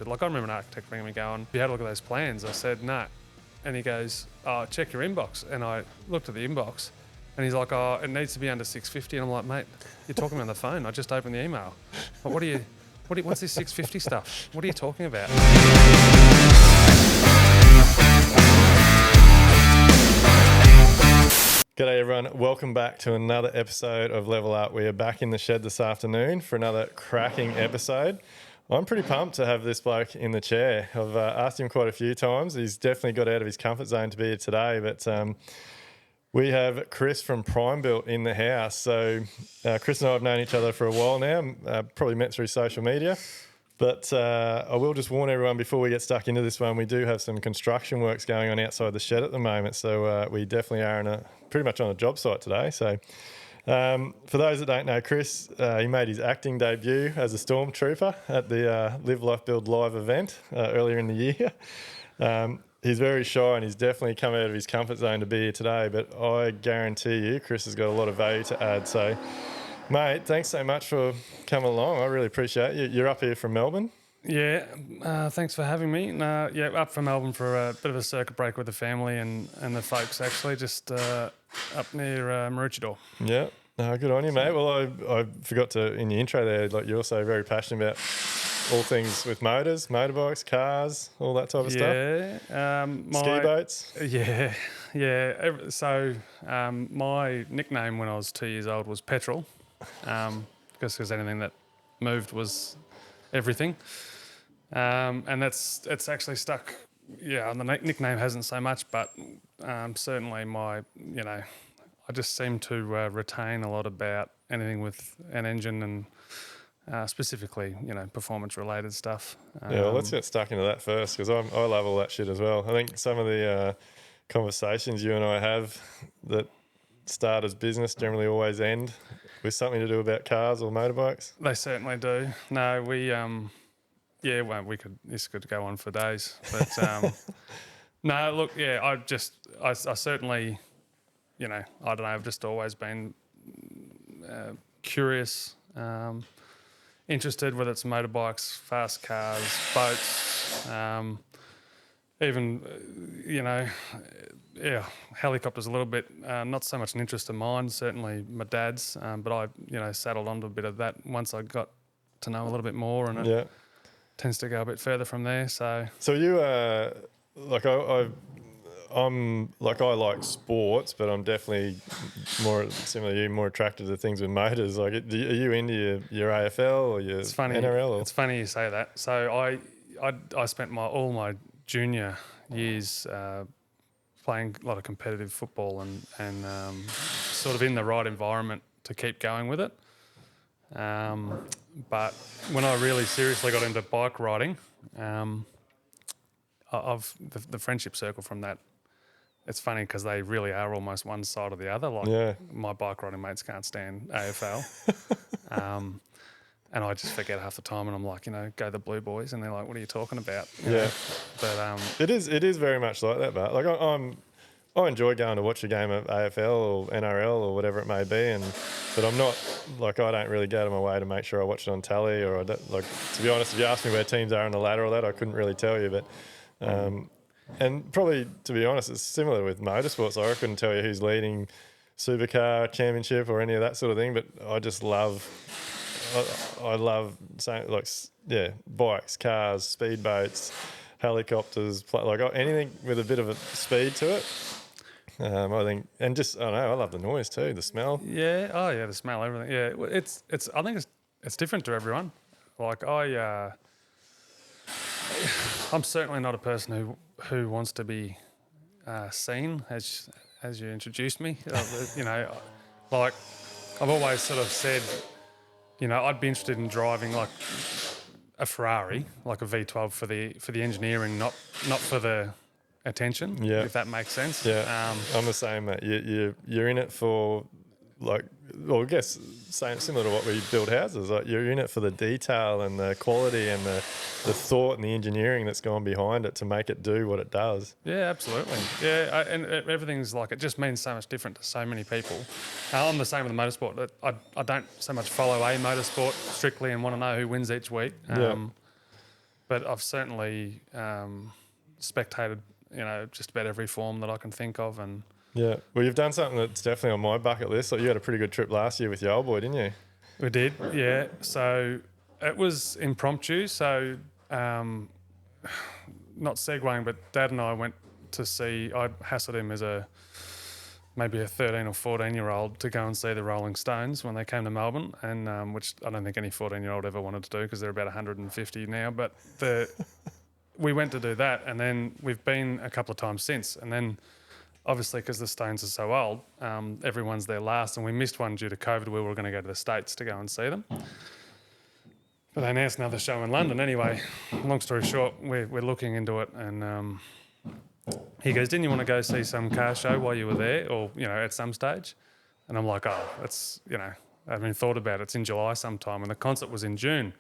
Like, I remember an architect ringing me going, "Have you had a look at those plans?" I said, "No." And he goes, "Oh, check your inbox." And I looked at the inbox and he's like, "Oh, it needs to be under 650. And I'm like, "Mate, you're talking on the phone. I just opened the email. But what's this 650 stuff? What are you talking about?" G'day everyone, welcome back to another episode of Level Up. We are back in the shed this afternoon for another cracking episode. I'm pretty pumped to have this bloke in the chair. I've asked him quite a few times. He's definitely got out of his comfort zone to be here today, but we have Chris from PrimeBuilt in the house. So Chris and I have known each other for a while now, probably met through social media. But I will just warn everyone before we get stuck into this one, we do have some construction works going on outside the shed at the moment. So we definitely are pretty much on a job site today. So for those that don't know Chris, he made his acting debut as a stormtrooper at the Live Life Build Live event earlier in the year. He's very shy and he's definitely come out of his comfort zone to be here today. But I guarantee you Chris has got a lot of value to add. So mate, thanks so much for coming along. I really appreciate it. You're up here from Melbourne? Yeah, thanks for having me. Yeah, up from Melbourne for a bit of a circuit break with the family and the folks, actually, just up near Maroochydore. Yeah, good on you, mate. Well, I forgot to, in the intro there, like you're also very passionate about all things with motors, motorbikes, cars, all that type of stuff. Yeah. Ski boats. Yeah. So my nickname when I was 2 years old was Petrol, because anything that moved was everything. And it's actually stuck. Yeah, the nickname hasn't so much, but certainly I just seem to retain a lot about anything with an engine and specifically, performance-related stuff. Yeah, well, let's get stuck into that first because I love all that shit as well. I think some of the conversations you and I have that start as business generally always end with something to do about cars or motorbikes. They certainly do. No, this could go on for days. But no, look, yeah, I certainly, I don't know, I've just always been curious, interested, whether it's motorbikes, fast cars, boats, even, helicopters a little bit. Not so much an interest of mine, certainly my dad's, but I, saddled onto a bit of that once I got to know a little bit more, and it tends to go a bit further from there. So you, I like sports, but I'm definitely more similar to you, more attracted to things with motors. Like, are you into your AFL or your NRL? Or? It's funny you say that. So I spent all my junior years playing a lot of competitive football and sort of in the right environment to keep going with it. But when I really seriously got into bike riding, the friendship circle from that, it's funny because they really are almost one side or the other. Like my bike riding mates can't stand AFL. And I just forget half the time and I'm like, go the Blue Boys. And they're like, what are you talking about? You know? But it is very much like that, but like I enjoy going to watch a game of AFL or NRL or whatever it may be, but I'm not like, I don't really go out of my way to make sure I watch it on tally, or I don't, like, to be honest, if you asked me where teams are on the ladder or that, I couldn't really tell you. But and probably, to be honest, it's similar with motorsports. Like, I couldn't tell you who's leading Supercar Championship or any of that sort of thing, but I just love saying, like, bikes, cars, speedboats, helicopters, like anything with a bit of a speed to it. I think, and just, I don't know, I love the noise too, the smell. Yeah, oh yeah, the smell, everything. Yeah, I think it's different to everyone. Like I'm certainly not a person who wants to be seen, as you introduced me. Like I've always sort of said, I'd be interested in driving like a Ferrari, like a V12 for the engineering, not for the attention. Yeah, if that makes sense. Yeah, I'm the same, mate. You're in it for, like, well, I guess similar to what we build houses. Like, you're in it for the detail and the quality and the thought and the engineering that's gone behind it to make it do what it does. Yeah, absolutely. Yeah, and everything's like, it just means so much different to so many people. I'm the same with the motorsport. I don't so much follow a motorsport strictly and want to know who wins each week. but I've certainly spectated, just about every form that I can think of. And Yeah. Well, you've done something that's definitely on my bucket list. Like, you had a pretty good trip last year with your old boy, didn't you? we did, yeah. So it was impromptu. So not segueing, but Dad and I went to see. I hassled him as maybe a 13 or 14-year-old to go and see the Rolling Stones when they came to Melbourne, and which I don't think any 14-year-old ever wanted to do because they're about 150 now. But we went to do that, and then we've been a couple of times since. And then obviously because the Stones are so old, everyone's there last, and we missed one due to COVID. We were going to go to the States to go and see them. But they announced another show in London anyway. Long story short, we're looking into it, and he goes, "Didn't you want to go see some car show while you were there, or at some stage?" And I'm like, "Oh, it's I haven't even thought about it. It's in July sometime," and the concert was in June.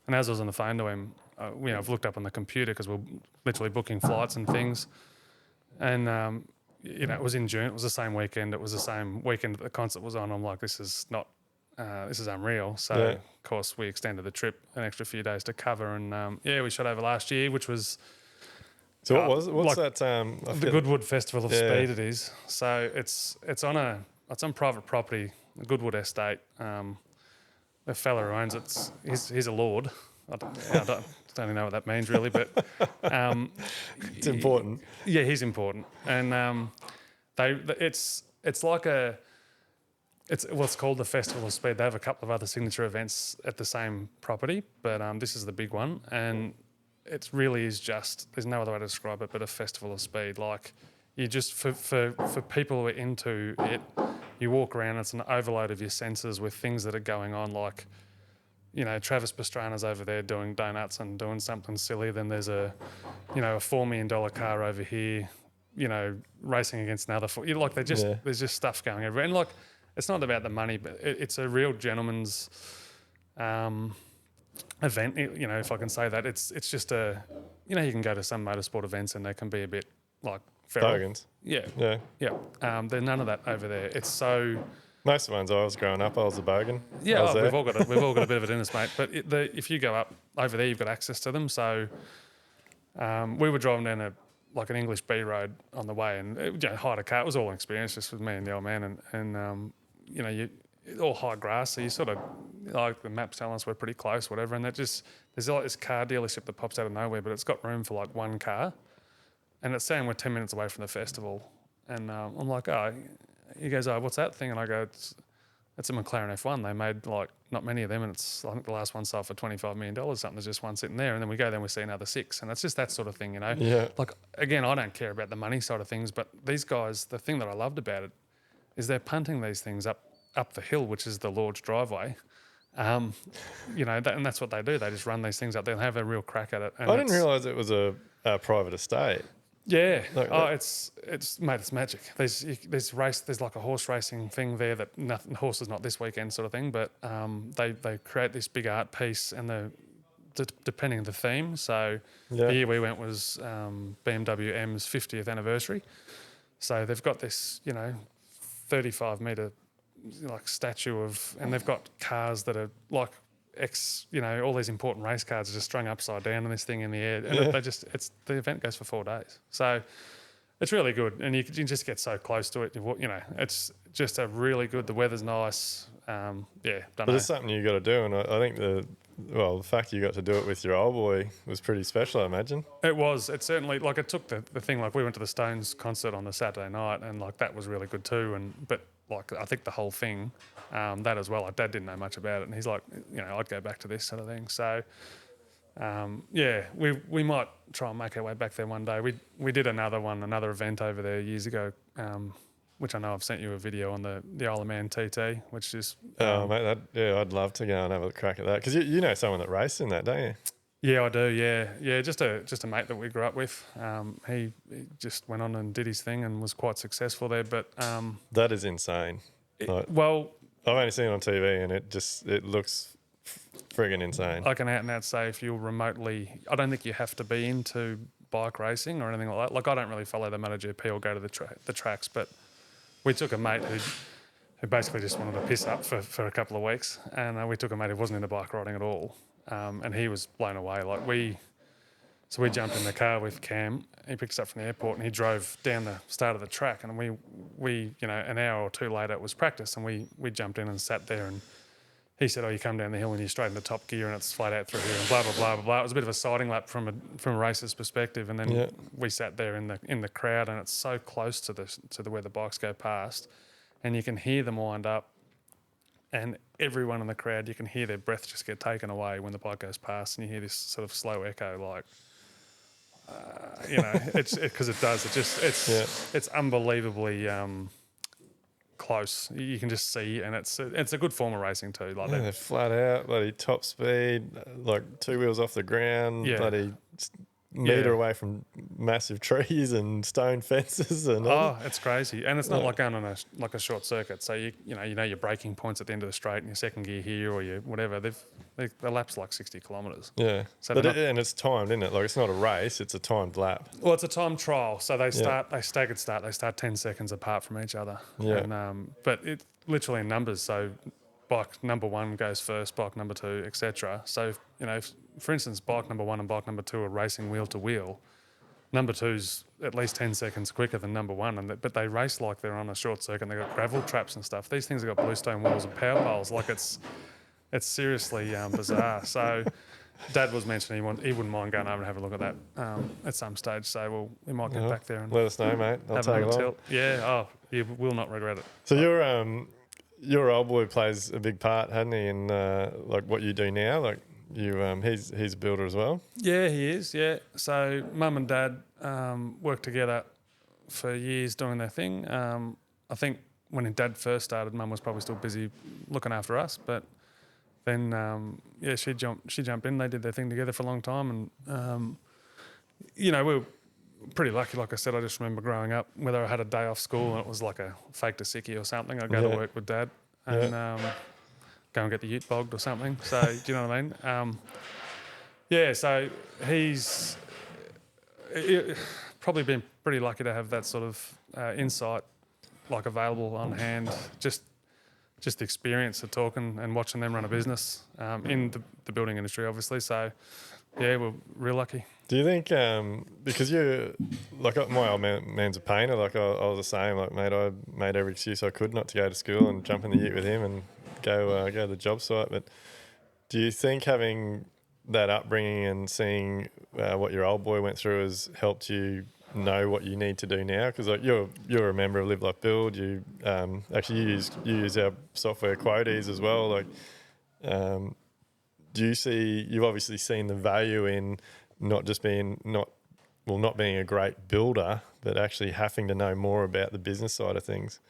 And as I was on the phone to him, I've looked up on the computer because we're literally booking flights and things, and it was in June. It was the same weekend. It was the same weekend that the concert was on. I'm like, this is not. This is unreal. So, of course, we extended the trip an extra few days to cover. And, we shot over last year, which was... So what was it? What's that? The Goodwood Festival of Speed it is. So it's on private property, the Goodwood estate. The fella who owns it, he's a lord. I don't even know what that means really, but... it's important. Yeah, he's important. And it's like a... It's what's called the Festival of Speed. They have a couple of other signature events at the same property, but this is the big one. And it really is just, there's no other way to describe it, but a festival of speed. Like, you just, for people who are into it, you walk around, it's an overload of your senses with things that are going on. Like, Travis Pastrana's over there doing donuts and doing something silly. Then there's a $4 million car over here, racing against another. There's just stuff going everywhere. And like, it's not about the money, but it's a real gentleman's event. If I can say that, it's just a, you can go to some motorsport events and they can be a bit like feral. Bogans. Yeah. There's none of that over there. It's so. Most of the ones I was growing up, I was a bogan. Yeah, we've all got a bit of it in us, mate. But if you go up over there, you've got access to them. So we were driving down an English B road on the way, and hired a car. It was all an experience, just with me and the old man, and all high grass, so you sort of, like, the map's telling us we're pretty close, whatever, and there's like this car dealership that pops out of nowhere, but it's got room for like one car, and it's saying we're 10 minutes away from the festival, and I'm like, oh, he goes, oh, what's that thing? And I go, it's a McLaren F1. They made like not many of them, and I think the last one sold for $25 million something. There's just one sitting there, and then we go there and we see another 6, and it's just that sort of thing, Yeah. Like, again, I don't care about the money side of things, but these guys, the thing that I loved about it is they're punting these things up the hill, which is the Lord's driveway. And that's what they do. They just run these things up there and have a real crack at it. And I didn't realise it was a private estate. Yeah. It's magic. There's like a horse racing thing there that horse is not this weekend sort of thing, but they create this big art piece, and depending on the theme. So the year we went was BMW M's 50th anniversary. So they've got this 35 metre statue of, and they've got cars that are like all these important race cars are just strung upside down and this thing in the air, and the event goes for 4 days. So it's really good, and you just get so close to it. It's just a really good. The weather's nice. But it's something you got to do, and I think the fact you got to do it with your old boy was pretty special, I imagine. It was. It certainly, like, it took the thing, like, we went to the Stones concert on the Saturday night, and like that was really good too. But like, I think the whole thing, that as well. Like, Dad didn't know much about it, and he's like, I'd go back to this sort of thing. So we might try and make our way back there one day. We did another event over there years ago, which I know I've sent you a video on the Isle of Man TT, which is... mate, I'd love to go and have a crack at that. Because you know someone that raced in that, don't you? Yeah, I do, yeah. Just a mate that we grew up with. He just went on and did his thing and was quite successful there, but... that is insane. I've only seen it on TV, and it looks friggin' insane. I can out and out say, if you're remotely... I don't think you have to be into bike racing or anything like that. Like, I don't really follow the MotoGP or go to the tracks, but... We took a mate who basically just wanted to piss up for a couple of weeks, and we took a mate who wasn't into bike riding at all, and he was blown away. Like, So we jumped in the car with Cam. He picked us up from the airport and he drove down the start of the track. And we an hour or two later it was practice, and we jumped in and sat there. And he said, "Oh, you come down the hill and you're straight into top gear and it's flat out through here and blah blah blah blah blah." It was a bit of a sighting lap from a racer's perspective. And then we sat there in the crowd, and it's so close to the where the bikes go past, and you can hear them wind up. And everyone in the crowd, you can hear their breath just get taken away when the bike goes past, and you hear this sort of slow echo, like, it's because it does. It's unbelievably close. You can just see, and it's a good form of racing too. Like they're flat out, bloody top speed, like 2 wheels off the ground, bloody metre away from massive trees and stone fences and it's crazy. And it's not like going on a short circuit. So you know your braking points at the end of the straight and your second gear here or your whatever. The lap's like 60 kilometres. Yeah, so and it's timed, isn't it? Like, it's not a race; it's a timed lap. Well, it's a timed trial. So they staggered start. They start 10 seconds apart from each other. Yeah. And, but it literally in numbers. So bike number 1 goes first, bike number 2, etc. So for instance, bike number 1 and bike number 2 are racing wheel to wheel. Number 2's at least 10 seconds quicker than number 1, but they race like they're on a short circuit. And they've got gravel traps and stuff. These things have got bluestone walls and power poles. Like it's seriously bizarre. So Dad was mentioning he wouldn't mind going over and have a look at that at some stage. So we might get back there and let us know, mate. I'll take along. Tilt. Yeah. Oh, you will not regret it. So your old boy plays a big part, hadn't he, in like what you do now? Like he's a builder as well. Yeah, he is. Yeah. So Mum and Dad worked together for years doing their thing. I think when Dad first started, Mum was probably still busy looking after us, but then she jumped in. They did their thing together for a long time, and we were pretty lucky. Like I said, I just remember growing up, whether I had a day off school and it was like a fake to sickie or something, I'd go to work with Dad and go and get the ute bogged or something. So do you know what I mean? So he's probably been pretty lucky to have that sort of insight like available on hand. Just the experience of talking and watching them run a business in the building industry, obviously. So yeah, we're real lucky. Do you think, because you're, like, my old man's a painter, like I was the same, like, mate, I made every excuse I could not to go to school and jump in the ute with him and go to the job site. But do you think having that upbringing and seeing what your old boy went through has helped you know what you need to do now? Because like you're a member of Live Like Build. You actually you use our software Quotes as well. Like, do you see? You've obviously seen the value in not being a great builder, but actually having to know more about the business side of things.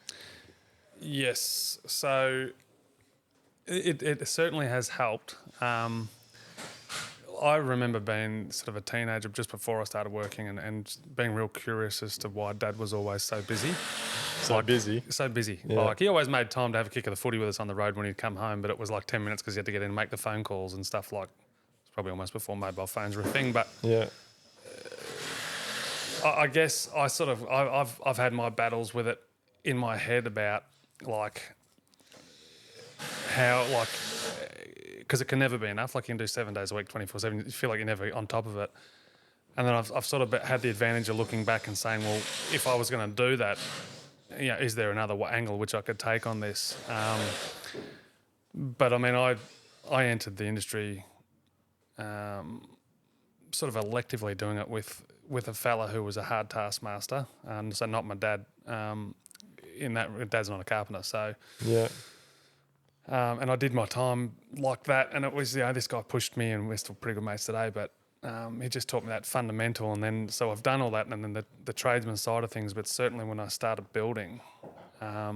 Yes, so it certainly has helped. I remember being sort of a teenager just before I started working and being real curious as to why Dad was always so busy. So busy. Yeah. Like, he always made time to have a kick of the footy with us on the road when he'd come home, but it was like 10 minutes because he had to get in and make the phone calls and stuff. Like, it's probably almost before mobile phones were a thing, but I guess I've had my battles with it in my head about like how, like, because it can never be enough. Like, you can do 7 days a week, 24/7. You feel like you're never on top of it. And then I've sort of had the advantage of looking back and saying, well, if I was going to do that, is there another angle which I could take on this? But I mean, I entered the industry sort of electively doing it with a fella who was a hard taskmaster. So not my dad. In that, Dad's not a carpenter, so yeah. And I did my time like that, and it was, this guy pushed me, and we're still pretty good mates today, but he just taught me that fundamental, and then, so I've done all that, and then the tradesman side of things, but certainly when I started building, I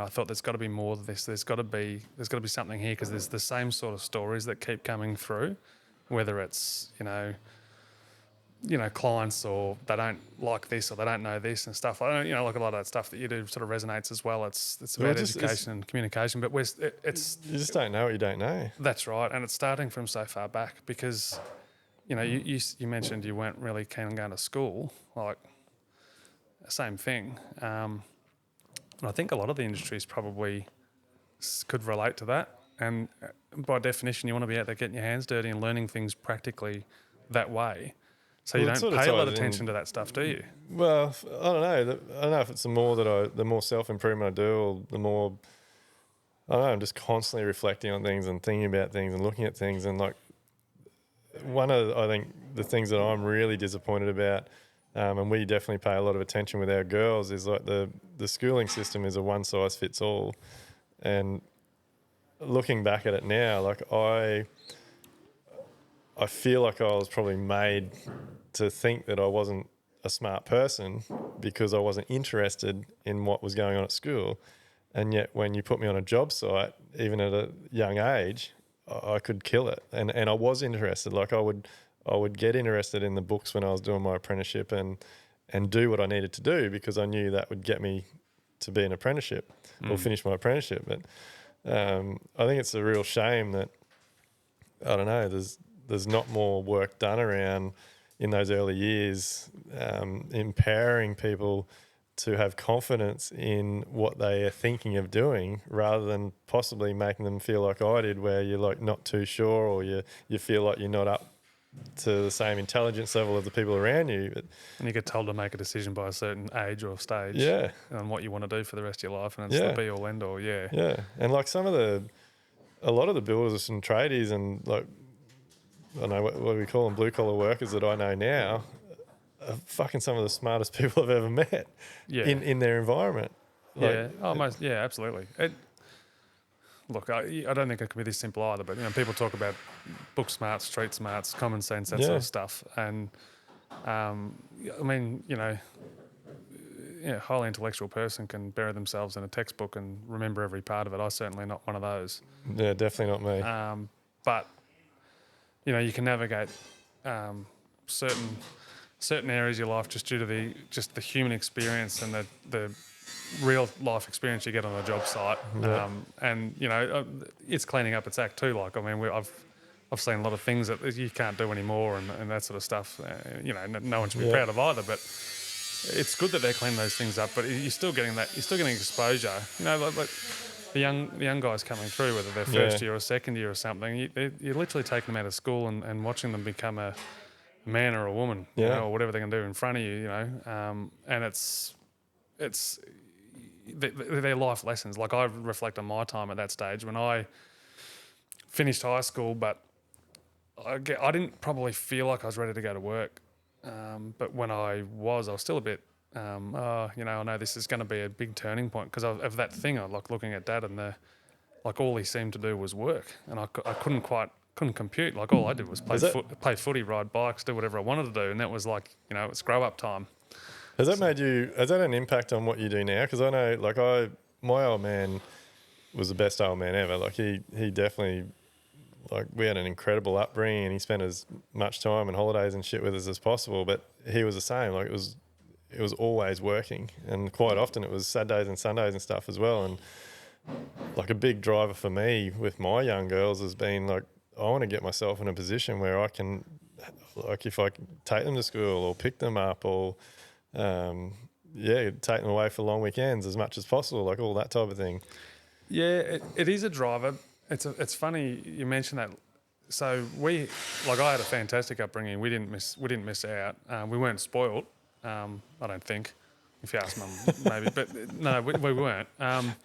thought there's got to be more to this. There's got to be something here, because there's the same sort of stories that keep coming through, whether it's, clients, or they don't like this, or they don't know this and stuff. I don't, like a lot of that stuff that you do sort of resonates as well. It's about education and communication, but it's you just don't know what you don't know. That's right, and it's starting from so far back, because you mentioned you weren't really keen on going to school. Like, same thing. And I think a lot of the industries probably could relate to that. And by definition, you want to be out there getting your hands dirty and learning things practically that way. So you Well, it don't sort of pay a lot of ties in- attention to that stuff, do you? Well, I don't know. I don't know if it's the more self improvement I do, or the more I don't know. I'm just constantly reflecting on things and thinking about things and looking at things. And like one of I think the things that I'm really disappointed about, and we definitely pay a lot of attention with our girls, is like the schooling system is a one size fits all. And looking back at it now, like I feel like I was probably made to think that I wasn't a smart person because I wasn't interested in what was going on at school. And yet when you put me on a job site, even at a young age, I could kill it. And I was interested. Like I would get interested in the books when I was doing my apprenticeship and do what I needed to do because I knew that would get me to be an apprenticeship or finish my apprenticeship. But I think it's a real shame that, I don't know, there's not more work done around in those early years, empowering people to have confidence in what they are thinking of doing rather than possibly making them feel like I did, where you're like not too sure or you feel like you're not up to the same intelligence level of the people around you. But And you get told to make a decision by a certain age or stage yeah, on what you want to do for the rest of your life, and it's Yeah. the be all end all. Yeah. yeah. And like a lot of the builders and tradies and like, I don't know what we call them, blue collar workers that I know now, are fucking some of the smartest people I've ever met Yeah. in their environment. Like, Yeah. Oh, most. Yeah, absolutely. Look, I don't think it can be this simple either. But people talk about book smarts, street smarts, common sense, that sort Yeah. of stuff. And I mean, highly intellectual person can bury themselves in a textbook and remember every part of it. I certainly not one of those. Yeah, definitely not me. But you can navigate certain areas of your life just due to the human experience and the real life experience you get on a job site. Yeah. And it's cleaning up its act too. Like, I mean, I've seen a lot of things that you can't do anymore and that sort of stuff. No one should be Yeah. proud of either, but it's good that they're cleaning those things up. But you're still getting exposure. Like the young guys coming through, whether they're first year or second year or something, you're literally taking them out of school and watching them become a man or a woman, Yeah. or whatever they can do in front of you, and it's they're life lessons. Like I reflect on my time at that stage when I finished high school, but I didn't probably feel like I was ready to go to work. But when I was still a bit, I know this is going to be a big turning point because of that thing. I like looking at Dad and all he seemed to do was work, and I couldn't compute. Like all I did was play footy, ride bikes, do whatever I wanted to do, and that was like it's grow up time. Has that an impact on what you do now? Because I know, like my old man was the best old man ever. Like he definitely, like we had an incredible upbringing and he spent as much time and holidays and shit with us as possible. But he was the same. Like it was always working, and quite often it was Saturdays and Sundays and stuff as well. And like a big driver for me with my young girls has been like, I want to get myself in a position where I can, like if I can take them to school or pick them up or take them away for long weekends as much as possible, like all that type of thing. Yeah, it is a driver. It's funny you mentioned that. So I had a fantastic upbringing. We didn't miss out. We weren't spoiled. I don't think. If you ask Mum, maybe, but no, we weren't. I'm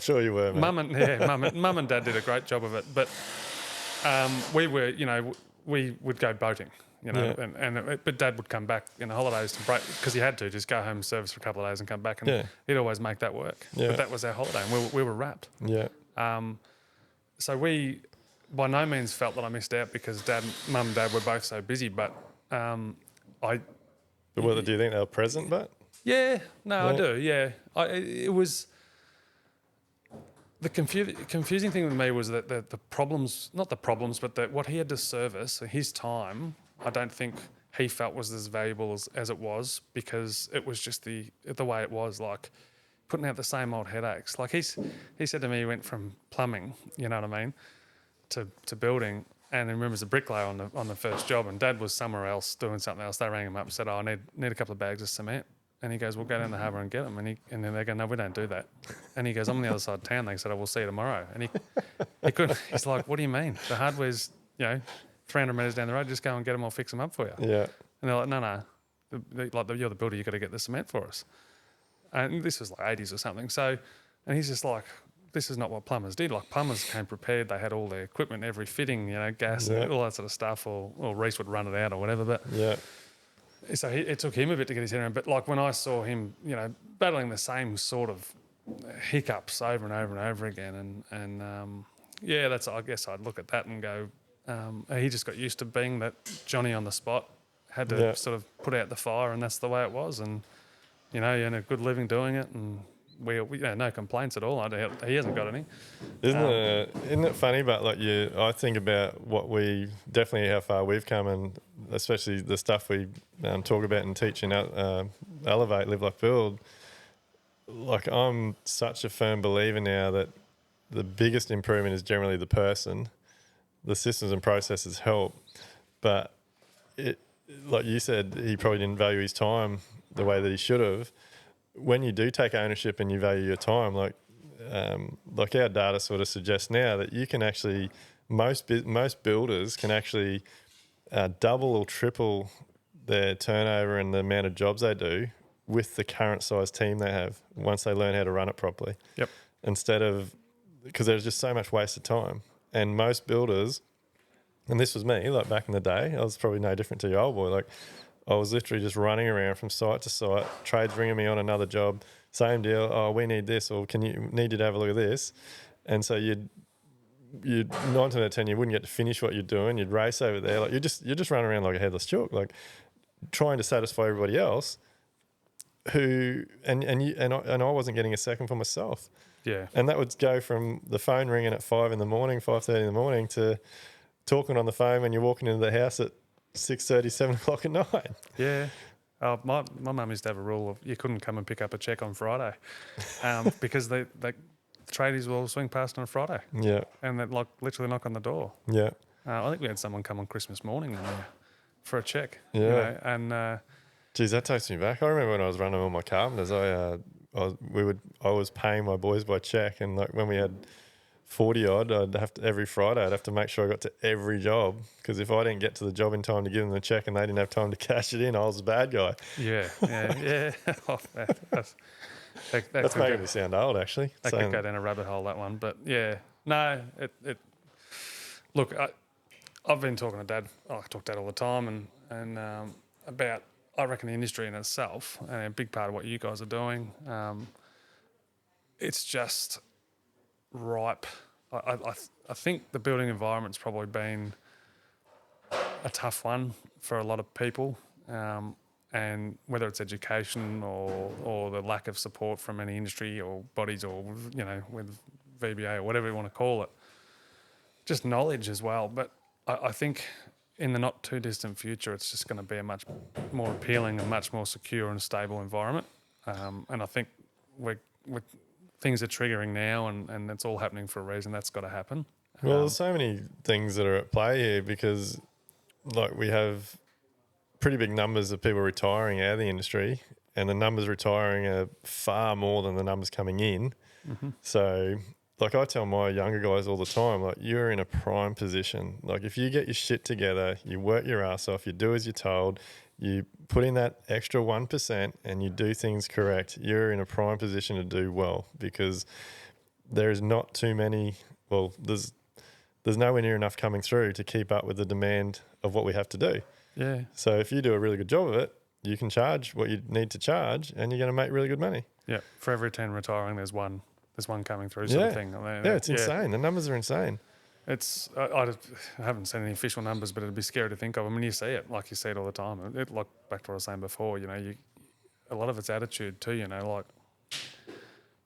sure you were, mate. Mum and Dad did a great job of it, but we were, we would go boating. But Dad would come back in the holidays to break because he had to just go home and service for a couple of days and come back, and he'd always make that work. Yeah. But that was our holiday, and we were wrapped. Yeah. So we, by no means, felt that I missed out because Mum and Dad were both so busy. But But whether do you think they were present? But I do. Yeah, it was. The confusing thing with me was that the problems, not the problems, but that what he had to service, his time, I don't think he felt was as valuable as it was because it was just the way it was, like putting out the same old headaches. Like he said to me, he went from plumbing, you know what I mean, to building, and he remembers a bricklayer on the first job, and Dad was somewhere else doing something else. They rang him up and said, "Oh, I need a couple of bags of cement." And he goes, "We'll go down the harbour and get them." And then they go, "No, we don't do that." And he goes, "I'm on the other side of town." They said, "Oh, we'll see you tomorrow." And he couldn't. He's like, "What do you mean? The hardware's, 300 metres down the road, just go and get them, I'll fix them up for you. Yeah. And they're like, no. You're the builder, you've got to get the cement for us. And this was like 80s or something. So, and he's just like, this is not what plumbers did. Like plumbers came prepared. They had all their equipment, every fitting, gas and all that sort of stuff, or Reece would run it out or whatever. But so it took him a bit to get his head around. But like when I saw him, battling the same sort of hiccups over and over and over again, and that's, I guess I'd look at that and go, he just got used to being that Johnny on the spot, had to sort of put out the fire, and that's the way it was. And you earn a good living doing it, and we no complaints at all. He hasn't got any. Isn't it funny? But like I think about what we definitely how far we've come, and especially the stuff we talk about and teach in Elevate, Live Like Build. Like I'm such a firm believer now that the biggest improvement is generally the person. The systems and processes help, but it, like you said, he probably didn't value his time the way that he should have. When you do take ownership and you value your time, like our data sort of suggests now that you can actually, most builders can actually double or triple their turnover and the amount of jobs they do with the current size team they have once they learn how to run it properly. Yep. Instead of, because there's just so much wasted time. And most builders, and this was me, like back in the day, I was probably no different to your old boy. Like I was literally just running around from site to site, trades bringing me on another job, same deal. Oh, we need this, or need you to have a look at this. And so you'd 9 times out of 10 you wouldn't get to finish what you're doing. You'd race over there, like you're just running around like a headless chook, like trying to satisfy everybody else. Who and I wasn't getting a second for myself. Yeah. And that would go from the phone ringing at 5 in the morning, 5:30 in the morning, to talking on the phone when you're walking into the house at 6:30, 7 o'clock at night. Yeah. My mum used to have a rule of you couldn't come and pick up a cheque on Friday because the tradies will swing past on a Friday. Yeah. And they'd literally knock on the door. Yeah. I think we had someone come on Christmas morning for a cheque. Yeah. And geez, that takes me back. I remember when I was running all my carpenters, I was paying my boys by cheque, and like when we had 40 odd, every Friday I'd have to make sure I got to every job, because if I didn't get to the job in time to give them the cheque and they didn't have time to cash it in, I was the bad guy. Yeah. Oh, That's making me sound old, actually. That could go down a rabbit hole, that one. But yeah, no, look, I've been talking to Dad. I talk to Dad all the time, and about, I reckon, the industry in itself, and a big part of what you guys are doing. It's just ripe. I think the building environment's probably been a tough one for a lot of people, and whether it's education or the lack of support from any industry or bodies, or with VBA or whatever you want to call it, just knowledge as well. But I think in the not too distant future, it's just going to be a much more appealing and much more secure and stable environment. And I think things are triggering now, and it's all happening for a reason. That's got to happen. Well, there's so many things that are at play here, because like we have pretty big numbers of people retiring out of the industry, and the numbers retiring are far more than the numbers coming in. Mm-hmm. So like I tell my younger guys all the time, like you're in a prime position. Like if you get your shit together, you work your ass off, you do as you're told, you put in that extra 1% and you do things correct, you're in a prime position to do well, because there's not too many, there's nowhere near enough coming through to keep up with the demand of what we have to do. Yeah. So if you do a really good job of it, you can charge what you need to charge, and you're going to make really good money. Yeah. For every 10 retiring, there's one coming through, sort of thing. It's insane. The numbers are insane. It's I haven't seen any official numbers, but it'd be scary to think of. I mean, you see it, like you see it all the time. Like back to what I was saying before, a lot of it's attitude too. Like,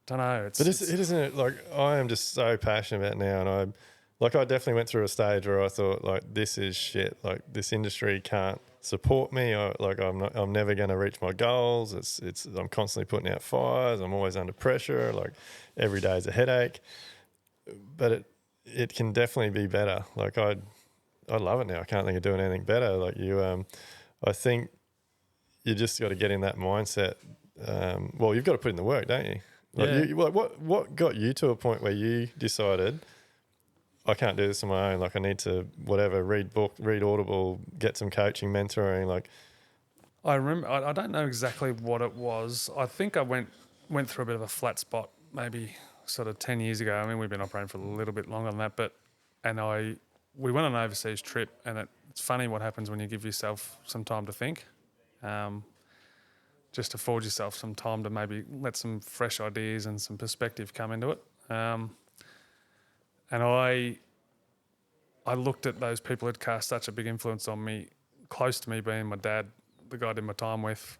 don't know. But isn't it like, I am just so passionate about it now, and I definitely went through a stage where I thought, like, this is shit. Like, this industry can't support me. I'm never going to reach my goals. I'm constantly putting out fires. I'm always under pressure. Like, every day is a headache. But it can definitely be better. Like, I love it now. I can't think of doing anything better. Like I think you just got to get in that mindset. You've got to put in the work, don't you? Like, yeah. What got you to a point where you decided, I can't do this on my own. Like I need to read Audible, get some coaching, mentoring. Like I remember, I don't know exactly what it was. I think I went through a bit of a flat spot maybe sort of 10 years ago. I mean, we've been operating for a little bit longer than that, we went on an overseas trip, and it's funny what happens when you give yourself some time to think, just to afford yourself some time to maybe let some fresh ideas and some perspective come into it. And I looked at those people who'd cast such a big influence on me, close to me being my dad, the guy I did my time with,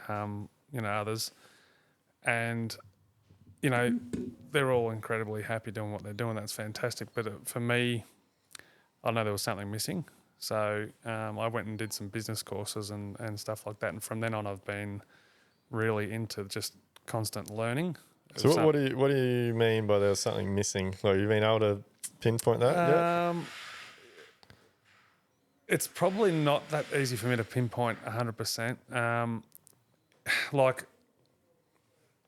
others. And, they're all incredibly happy doing what they're doing. That's fantastic. But for me, I know there was something missing. So I went and did some business courses and stuff like that. And from then on, I've been really into just constant learning. So what do you mean by there was something missing? Like you've been able to pinpoint that yet? It's probably not that easy for me to pinpoint 100%.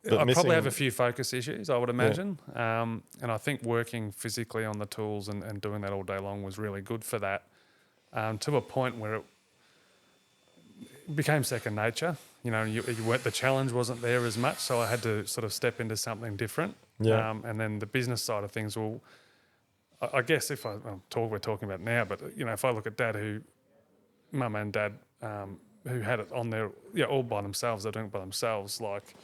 I probably have a few focus issues, I would imagine. Yeah. And I think working physically on the tools and doing that all day long was really good for that, to a point where it became second nature. The challenge wasn't there as much, so I had to sort of step into something different. Yeah. And then the business side of things, I guess we're talking about now, but if I look at Mum and Dad, who had it on there, all by themselves, they're doing it by themselves. Like,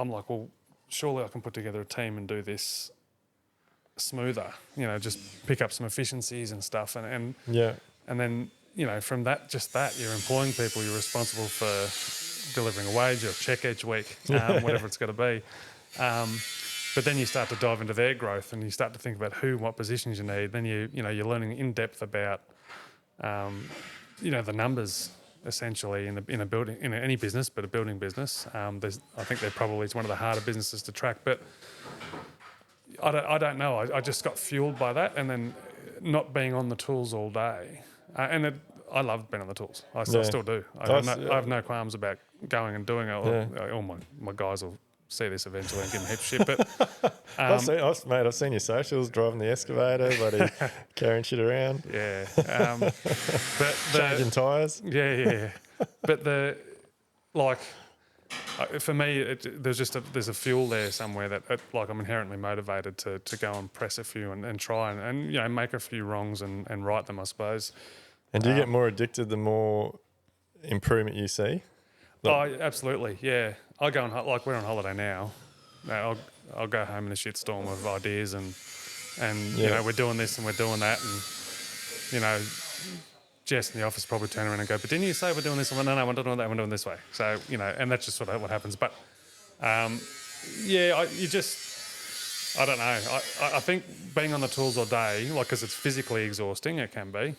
I'm like, well, surely I can put together a team and do this smoother. Just pick up some efficiencies and stuff, and then from that, you're employing people, you're responsible for delivering a wage or a check each week, whatever it's got to be. But then you start to dive into their growth, and you start to think about who and what positions you need. Then you're learning in depth about the numbers essentially in a building, in any business, but a building business. I think it's one of the harder businesses to track. But I don't know. I just got fueled by that, and then not being on the tools all day. I love being on the tools. I still do. I have no qualms about going and doing it. Yeah. All my guys will see this eventually and give them heaps of shit. But I've seen your socials, driving the excavator, bloody carrying shit around. Yeah. But changing tyres. Yeah. But for me, there's a fuel there somewhere that I'm inherently motivated to go and press a few and try and make a few wrongs and right them, I suppose. And do you get more addicted the more improvement you see? Absolutely, yeah. I go on we're on holiday now. I'll go home in a shitstorm of ideas and we're doing this and we're doing that, and Jess in the office probably turn around and go, but didn't you say we're doing this? I'm like, no, we're not doing that, we're doing this way. So and that's just sort of what happens. But I don't know. I think being on the tools all day, because it's physically exhausting, it can be.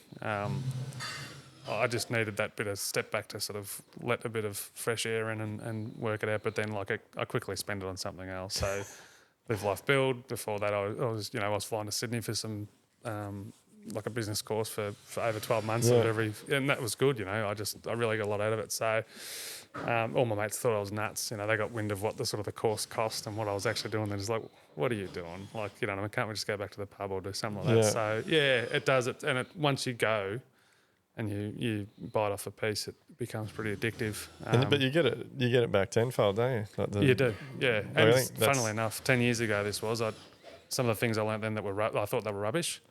I just needed that bit of step back to sort of let a bit of fresh air in and work it out. But then I quickly spend it on something else. So Live Life Build. Before that, I was flying to Sydney for some a business course for over 12 months and that was good. I really got a lot out of it. So all my mates thought I was nuts. They got wind of what the course cost and what I was actually doing. They're just like, what are you doing? Can't we just go back to the pub or do something like that? So it does it. And once you go and you bite off a piece, it becomes pretty addictive. But you get it back tenfold, don't you? You do, yeah. And funnily enough, 10 years ago some of the things I learned then that I thought they were rubbish,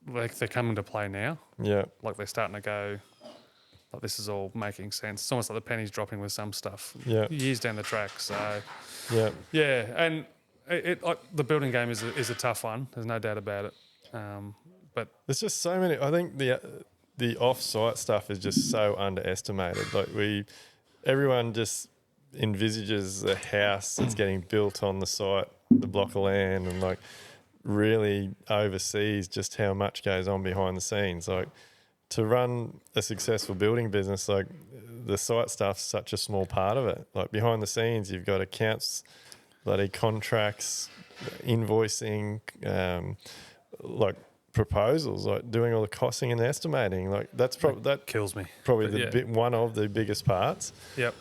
they're coming to play now. Yeah. They're starting to go, this is all making sense. It's almost like the penny's dropping with some stuff. Yeah. Years down the track. So yeah. Yeah. And the building game is a tough one. There's no doubt about it. But there's just so many. I think the off-site stuff is just so underestimated. Everyone just envisages a house that's getting built on the site, the block of land, and really oversees just how much goes on behind the scenes. To run a successful building business, the site stuff's such a small part of it. Behind the scenes, you've got accounts, bloody contracts, invoicing, proposals, doing all the costing and estimating. That kills me. Probably one of the biggest parts. Yep.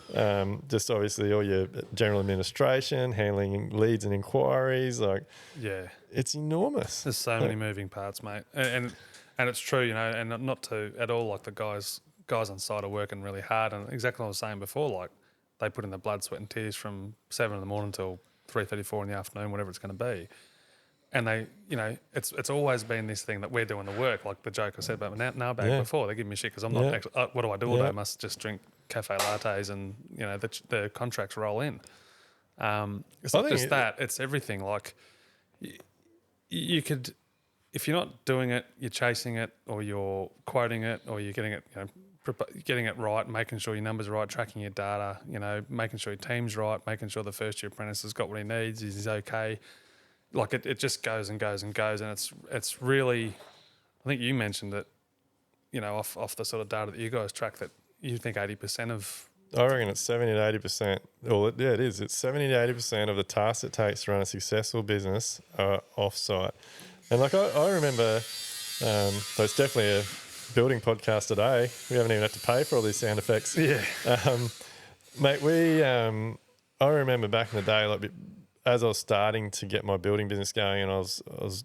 Just obviously all your general administration, handling leads and inquiries. it's enormous. There's so many moving parts, mate, and it's true, you know, and not to at all like the guys on site are working really hard, and exactly what I was saying before, like they put in the blood, sweat, and tears from 7 in the morning till 3:34 in the afternoon, whatever it's going to be. And they, you know, it's always been this thing that we're doing the work, like the joke I said about my now bag before. They give me shit because I'm not actually. What do I do all day? I must just drink cafe lattes, and you know the contracts roll in. It's not just that; it's everything. Like you could, if you're not doing it, you're chasing it, or you're quoting it, or you're getting it, you know, getting it right, making sure your numbers are right, tracking your data, you know, making sure your team's right, making sure the first year apprentice has got what he needs, he's okay. Like it just goes and goes and goes, and it's really, I think you mentioned that, you know, off the sort of data that you guys track, that you think 80% of. I reckon it's 70 to 80%. Well, it is. It's 70 to 80% of the tasks it takes to run a successful business are off-site. And like I remember, so it's definitely a building podcast today. We haven't even had to pay for all these sound effects. Yeah. Mate, I remember back in the day, like as I was starting to get my building business going, and I was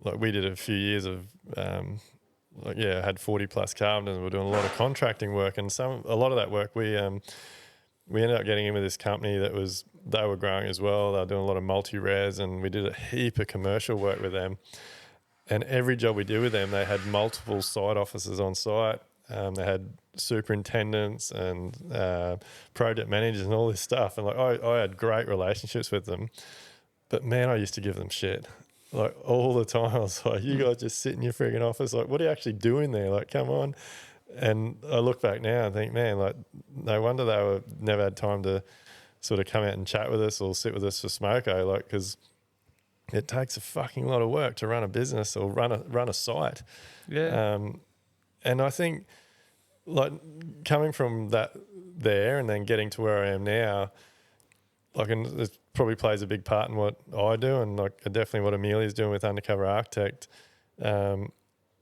like, we did a few years of, I had 40 plus carpenters, and we were doing a lot of contracting work, and a lot of that work we ended up getting in with this company they were growing as well. They were doing a lot of multi-res, and we did a heap of commercial work with them. And every job we did with them, they had multiple site officers on site. They had superintendents and project managers and all this stuff. And like I had great relationships with them, but man, I used to give them shit like all the time. I was like, you guys just sit in your frigging office. Like, what are you actually doing there? Like, come on. And I look back now and think, man, like no wonder they never had time to sort of come out and chat with us or sit with us for smoko. Like, because it takes a fucking lot of work to run a business or run a site. Yeah. And I think, like, coming from that there and then getting to where I am now, like, and it probably plays a big part in what I do, and like definitely what Amelia's doing with Undercover Architect. I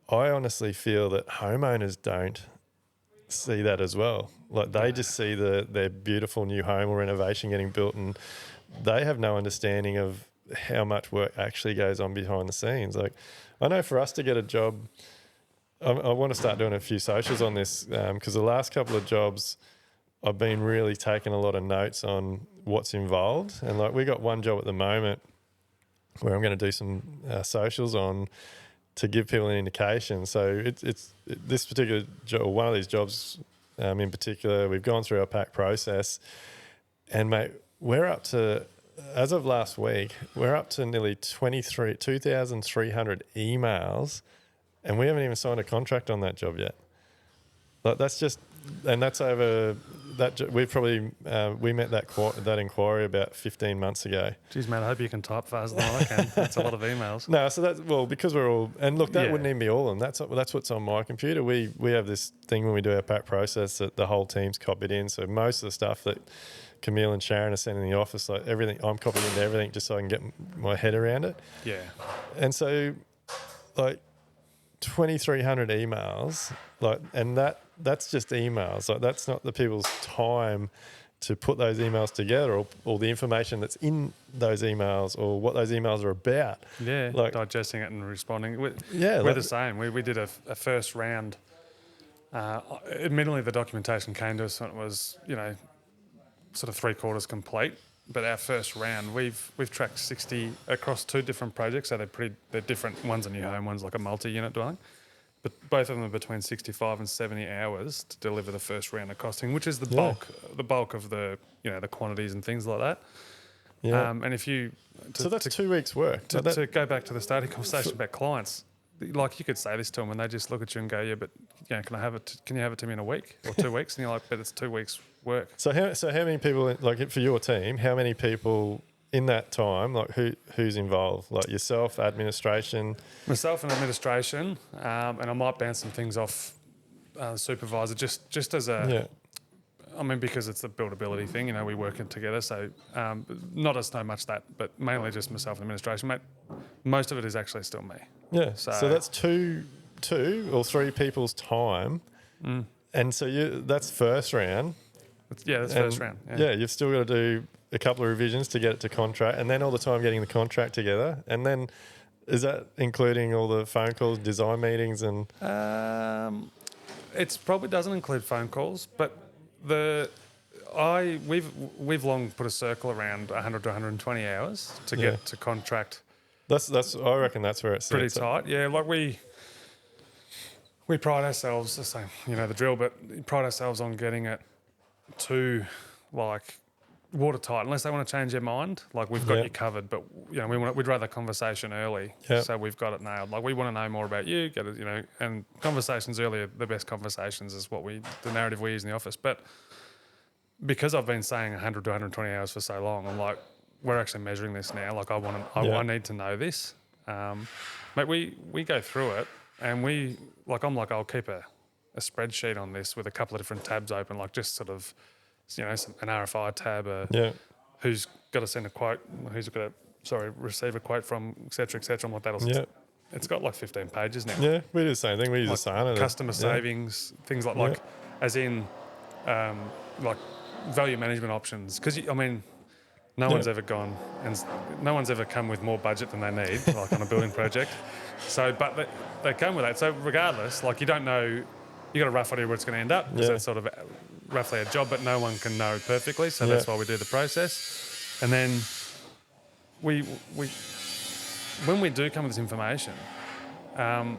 honestly feel that homeowners don't see that as well. Like, they just see their beautiful new home or renovation getting built, and they have no understanding of how much work actually goes on behind the scenes. Like, I know for us to get a job, I want to start doing a few socials on this, because the last couple of jobs I've been really taking a lot of notes on what's involved. And like, we got one job at the moment where I'm going to do some socials on to give people an indication. So it's this particular job, one of these jobs in particular, we've gone through our pack process, and mate, we're up to, as of last week, we're up to nearly 2,300 emails, and we haven't even signed a contract on that job yet. Like, that's just, and that's over that. We probably we met that inquiry about 15 months ago. Geez, man, I hope you can type faster than I can. That's a lot of emails. No, so that's, well, because we're all, and look, that wouldn't even be all of them. That's what's on my computer. We have this thing when we do our pack process that the whole team's copied in. So most of the stuff that Camille and Sharon are sending in the office, like everything, I'm copied into everything just so I can get my head around it. Yeah. And so, like, 2,300 emails, like, and that's just emails. Like, that's not the people's time to put those emails together, or the information that's in those emails, or what those emails are about. Yeah, like digesting it and responding. We're like the same. We did a first round. Admittedly, the documentation came to us when it was, you know, sort of 3/4 complete. But our first round, we've tracked 60 across 2 different projects. So they're different. One's a new home, one's like a multi-unit dwelling. But both of them are between 65 and 70 hours to deliver the first round of costing, which is the bulk of the, you know, the quantities and things like that. Yeah. And if you so that's 2 weeks' work. To go back to the starting conversation about clients, like, you could say this to them and they just look at you and go, yeah, but, you know, can you have it to me in a week or 2 weeks? And you're like, but it's 2 weeks work. So how many people, like, for your team, how many people in that time, like, who's involved? Like, yourself, administration? Myself and administration, and I might bounce some things off the supervisor just as a... Yeah. I mean, because it's a buildability thing, you know, we work it together. So not as so much that, but mainly just myself and administration. Mate, most of it is actually still me. Yeah. So that's two or 3 people's time. And so that's first round. That's first round. Yeah, you've still got to do a couple of revisions to get it to contract, and then all the time getting the contract together. And then Is that including all the phone calls, design meetings, and It probably doesn't include phone calls, but we've long put a circle around 100 to 120 hours to get to contract. that's I reckon that's where it's Pretty tight, yeah. Like we pride ourselves, the same, the drill, but pride ourselves on getting it to like watertight. Unless they want to change their mind, like we've got you covered. But we'd rather conversation early, so we've got it nailed. Like we want to know more about you, get it, and conversations early are the best conversations is the narrative we use in the office. But because I've been saying 100 to 120 hours for so long, I'm like, we're actually measuring this now. Like I need to know this. But we go through it, and I'll keep a spreadsheet on this with a couple of different tabs open, like just sort of, an RFI tab, who's got to send a quote, who's got to, receive a quote from, et cetera, et cetera. I'm like, it's got like 15 pages now. Yeah, we do the same thing. We use Asana. Customer savings, things like as in, like value management options. Because, no one's ever gone and no one's ever come with more budget than they need, like on a building project. So, but they come with that. So regardless, like you don't know, you got a rough idea where it's going to end up because that's sort of roughly a job, but no one can know perfectly. So that's why we do the process. And then we when we do come with this information, they're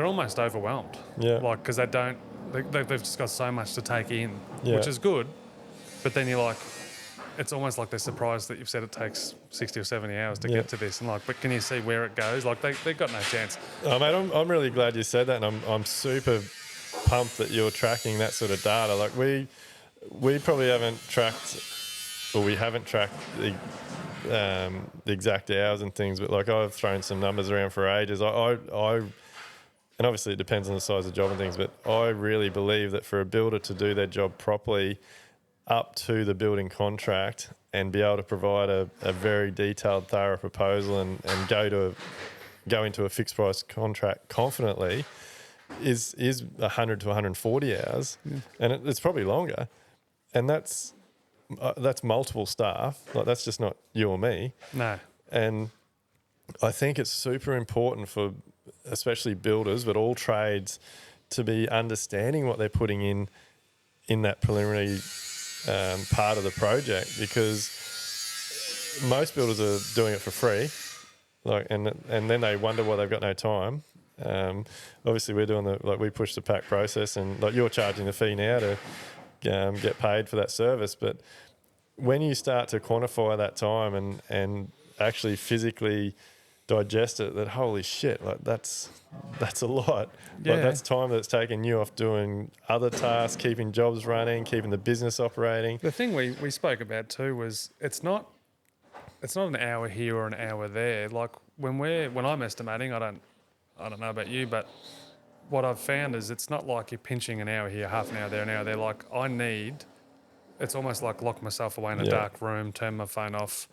almost overwhelmed. Yeah. Like, because they've just got so much to take in, which is good. But then you're like, it's almost like they're surprised that you've said it takes 60 or 70 hours to get to this. And like, but can you see where it goes? Like they've got no chance. Oh, mate, I'm really glad you said that. And I'm super pumped that you're tracking that sort of data. Like we probably haven't tracked, or we haven't tracked the exact hours and things, but like I've thrown some numbers around for ages. And obviously it depends on the size of the job and things, but I really believe that for a builder to do their job properly up to the building contract and be able to provide a very detailed, thorough proposal and go into a fixed price contract confidently is 100 to 140 hours, and it's probably longer, and that's multiple staff. Like that's just not you or me. No. And I think it's super important for especially builders, but all trades, to be understanding what they're putting in that preliminary part of the project, because most builders are doing it for free, like, and then they wonder why they've got no time. Obviously, we're doing we push the pack process, and like you're charging the fee now to get paid for that service. But when you start to quantify that time and actually physically digest it, that holy shit, like that's a lot. Yeah. Like that's time that's taken you off doing other tasks, keeping jobs running, keeping the business operating. The thing we spoke about too was it's not an hour here or an hour there. Like when I'm estimating, I don't know about you, but what I've found is it's not like you're pinching an hour here, half an hour there, an hour there. Like it's almost like lock myself away in a dark room, turn my phone off,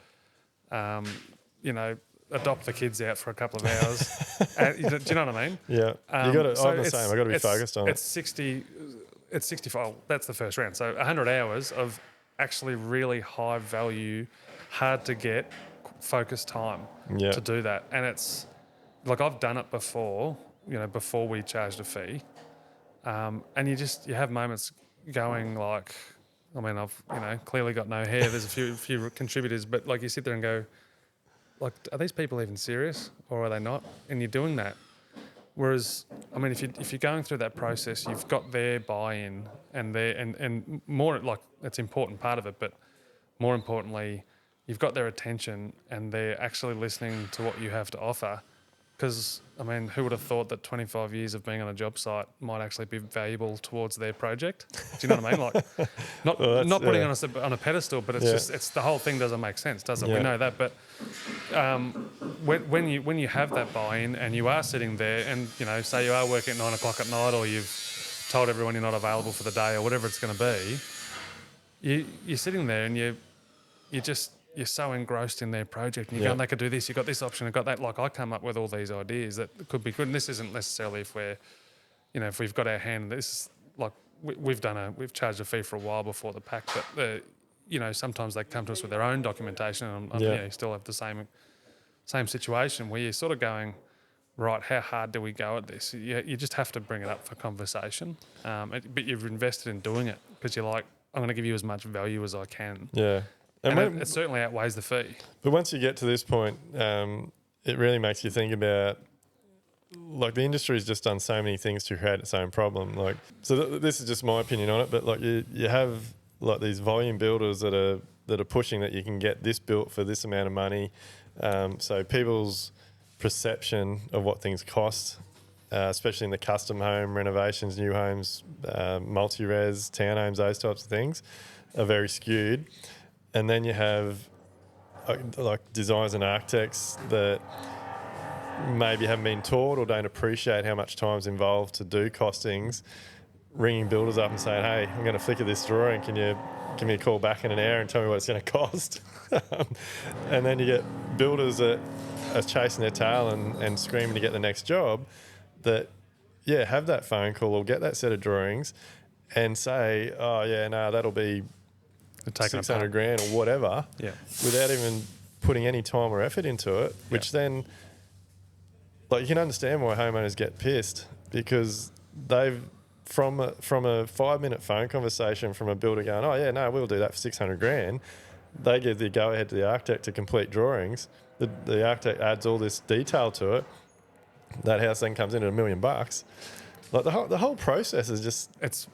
adopt the kids out for a couple of hours. Do you know what I mean? Yeah. I'm the same. I got to be focused on it. It's 65. That's the first round. So 100 hours of actually really high value, hard to get, focused time to do that. And it's like I've done it before, before we charged a fee. And you have moments going like, I've clearly got no hair. There's a few contributors, but like you sit there and go, like, are these people even serious or are they not? And you're doing that. Whereas, if you're going through that process, you've got their buy-in and more, like, it's an important part of it, but more importantly, you've got their attention and they're actually listening to what you have to offer. Because, who would have thought that 25 years of being on a job site might actually be valuable towards their project? Do you know what I mean? Like, not putting on a pedestal, but it's the whole thing doesn't make sense, does it? Yeah. We know that, but when you have that buy-in and you are sitting there and, say you are working at 9 o'clock at night or you've told everyone you're not available for the day or whatever it's going to be, you're sitting there and you're so engrossed in their project and you're going, they could do this, you've got this option, you've got that. Like I come up with all these ideas that could be good. And this isn't necessarily if we've got our hand, this like we've charged a fee for a while before the pack, but sometimes they come to us with their own documentation and you still have the same situation where you're sort of going, right, how hard do we go at this? You just have to bring it up for conversation, but you've invested in doing it because you're like, I'm going to give you as much value as I can. Yeah. And it certainly outweighs the fee. But once you get to this point, it really makes you think about, like, the industry's just done so many things to create its own problem. Like, so this is just my opinion on it, but like you have like these volume builders that are pushing that you can get this built for this amount of money. So people's perception of what things cost, especially in the custom home renovations, new homes, multi-res, townhomes, those types of things, are very skewed. And then you have like designers and architects that maybe haven't been taught or don't appreciate how much time's involved to do costings, ringing builders up and saying, hey, I'm going to flick at this drawing, can you give me a call back in an hour and tell me what it's going to cost? And then you get builders that are chasing their tail and screaming to get the next job that, yeah, have that phone call or get that set of drawings and say, oh, yeah, no, that'll be 600 grand or whatever, without even putting any time or effort into it, which then, like, you can understand why homeowners get pissed because they've, from a 5-minute phone conversation from a builder going, oh, yeah, no, we'll do that for 600 grand, they give the go-ahead to the architect to complete drawings. The architect adds all this detail to it. That house then comes in at $1 million. Like the whole process is just it's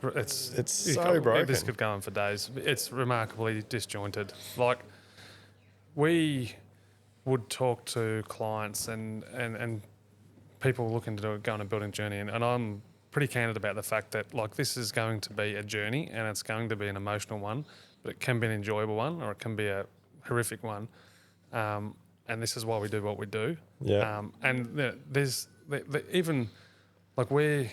so broken. This could go on for days. It's remarkably disjointed. Like, we would talk to clients and people looking to go on a building journey, and I'm pretty candid about the fact that, like, this is going to be a journey and it's going to be an emotional one, but it can be an enjoyable one or it can be a horrific one. And this is why we do what we do. Yeah. And there's even, like, we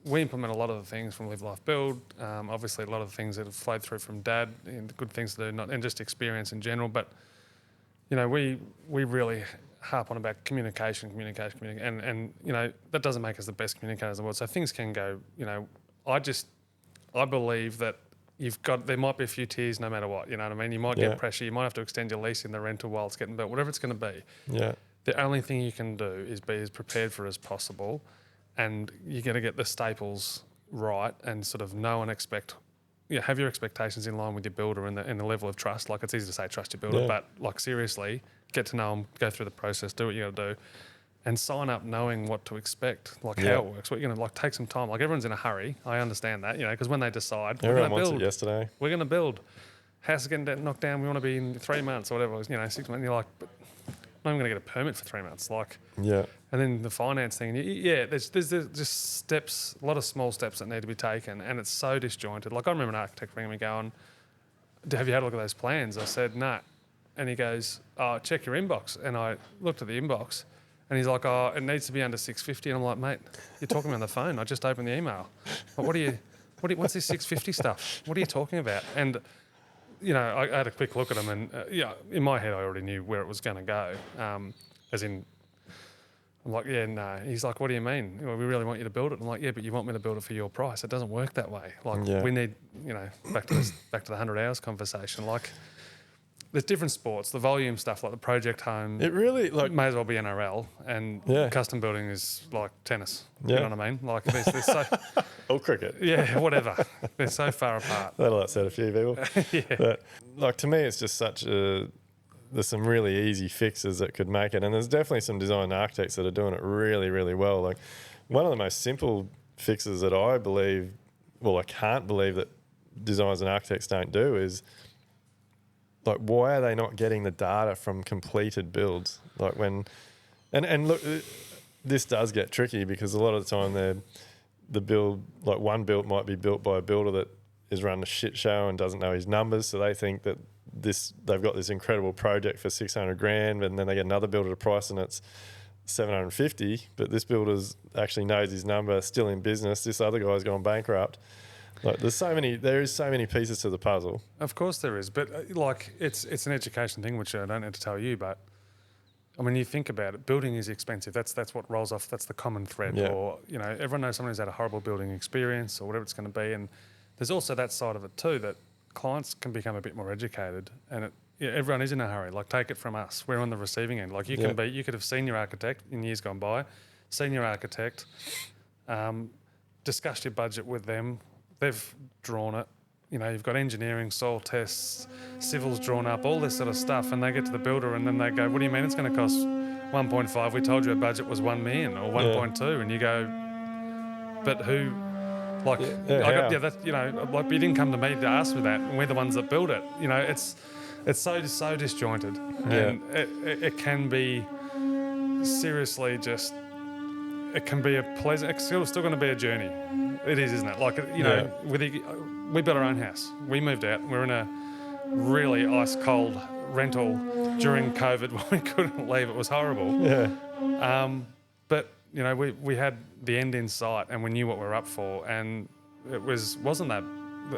implement a lot of the things from Live Life Build. Obviously, a lot of the things that have flowed through from Dad and the good things to do, and just experience in general. But, you know, we really harp on about communication, and you know, that doesn't make us the best communicators in the world. So things can go, you know, I believe that there might be a few tears no matter what, you know what I mean? You might get pressure, you might have to extend your lease in the rental while it's getting built, whatever it's going to be. Yeah. The only thing you can do is be as prepared for it as possible, and you're going to get the staples right and sort of know and expect, have your expectations in line with your builder and the level of trust. Like, it's easy to say trust your builder, but like, seriously, get to know them, go through the process, do what you got to do, and sign up knowing what to expect, like how it works. What you're going to, like, take some time. Like, everyone's in a hurry. I understand that, you know, because when they decide, everyone wants it yesterday. We're going to build. House is getting knocked down. We want to be in 3 months or whatever. You know, 6 months. And you're like, but I'm not even going to get a permit for 3 months. Like, and then the finance thing. There's just steps, a lot of small steps that need to be taken, and it's so disjointed. Like, I remember an architect ringing me going, "Have you had a look at those plans?" I said, "No," and he goes, "Oh, check your inbox." And I looked at the inbox. And he's like, "Oh, it needs to be under 650." And I'm like, "Mate, you're talking on the phone. I just opened the email. But what's this 650 stuff? What are you talking about?" And, you know, I had a quick look at him, and in my head, I already knew where it was going to go. As in, I'm like, "Yeah, no." He's like, "What do you mean? Well, we really want you to build it." I'm like, "Yeah, but you want me to build it for your price. It doesn't work that way. Like, we need, you know, back to the 100 hours conversation. Like, there's different sports, the volume stuff, like the project home. It really, like, may as well be NRL, and custom building is like tennis. You know what I mean? Like, there's so or cricket. Yeah, whatever. They're so far apart. That'll upset a few people. But, like, to me, it's just there's some really easy fixes that could make it, and there's definitely some design architects that are doing it really, really well. Like, one of the most simple fixes that I can't believe that designers and architects don't do is, like, why are they not getting the data from completed builds? Like, when, and look, this does get tricky because a lot of the time the build, like, one build might be built by a builder that is running a shit show and doesn't know his numbers, so they think that they've got this incredible project for 600 grand, and then they get another builder to price and it's 750, but this builder's actually knows his number, still in business. This other guy's gone bankrupt. Like, there is so many pieces to the puzzle. Of course there is, but like, it's an education thing, which I don't need to tell you, but I mean, you think about it, building is expensive. That's what rolls off. That's the common thread. Or, you know, everyone knows someone who's had a horrible building experience or whatever it's going to be. And there's also that side of it too, that clients can become a bit more educated, and everyone is in a hurry. Like, take it from us. We're on the receiving end. Like, you could have seen your architect in years gone by, seen your architect, discussed your budget with them. They've drawn it. You've got engineering, soil tests, civils drawn up, all this sort of stuff, and they get to the builder and then they go, what do you mean it's going to cost 1.5? We told you our budget was 1 million or 1.2, and you go, but who? Like, like, you didn't come to me to ask me that, and we're the ones that build it. It's so disjointed, and it can be seriously just. It can be a pleasant. It's still going to be a journey. It is, isn't it? Like, we built our own house. We moved out. We're in a really ice cold rental during COVID when we couldn't leave. It was horrible. Yeah. But we had the end in sight, and we knew what we were up for, and it wasn't that.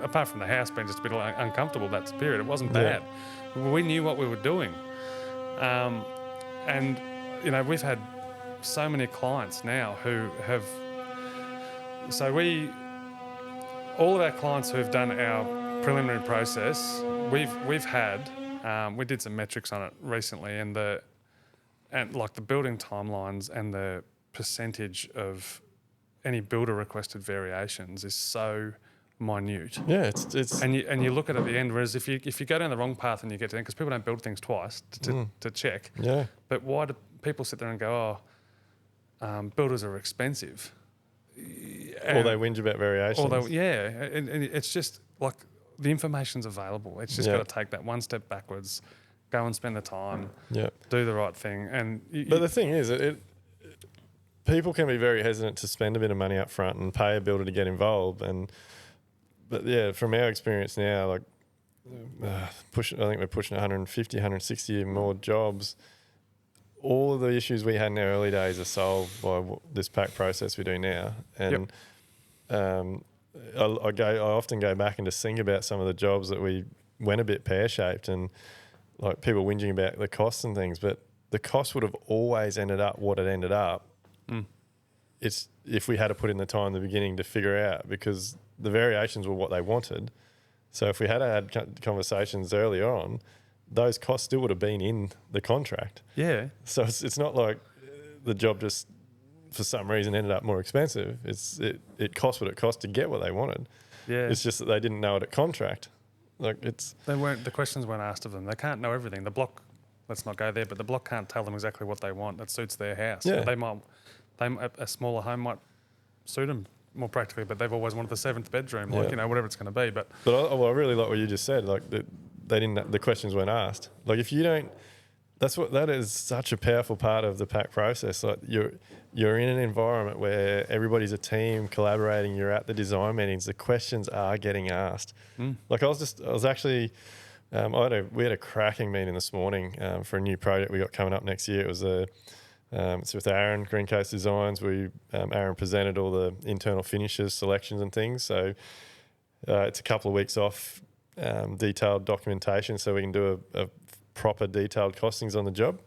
Apart from the house being just a bit uncomfortable that period, it wasn't bad. We knew what we were doing, and we've had so many clients now who have. So all of our clients who have done our preliminary process, we've had. We did some metrics on it recently, and like the building timelines and the percentage of any builder requested variations is so minute. Yeah, it's and you look at it at the end. Whereas if you go down the wrong path and you get to the end, because people don't build things twice to check. Yeah. But why do people sit there and go, builders are expensive? Or they whinge about variations. And it's just like the information's available. It's just got to take that one step backwards, go and spend the time, do the right thing. But the thing is, people can be very hesitant to spend a bit of money up front and pay a builder to get involved. But from our experience now, like I think we're pushing 150, 160 more jobs. All of the issues we had in our early days are solved by this pack process we do now. And I often go back and just think about some of the jobs that we went a bit pear-shaped, and like people whinging about the costs and things, but the cost would have always ended up what it ended up. It's if we had to put in the time in the beginning to figure out, because the variations were what they wanted. So if we had conversations earlier on, those costs still would have been in the contract. Yeah. So it's not like the job just for some reason ended up more expensive. It cost what it cost to get what they wanted. Yeah. It's just that they didn't know it at contract. The questions weren't asked of them. They can't know everything. The block, let's not go there, but the block can't tell them exactly what they want that suits their house. Yeah. A smaller home might suit them more practically, but they've always wanted the 7th bedroom, whatever it's going to be. But I really like what you just said. Like the questions weren't asked. Like if you don't, that is such a powerful part of the pack process. Like you're in an environment where everybody's a team collaborating. You're at the design meetings. The questions are getting asked. Like we had a cracking meeting this morning for a new project we got coming up next year. It was it's with Aaron, Green Coast Designs. Aaron presented all the internal finishes, selections and things. So it's a couple of weeks off detailed documentation so we can do a proper detailed costings on the job.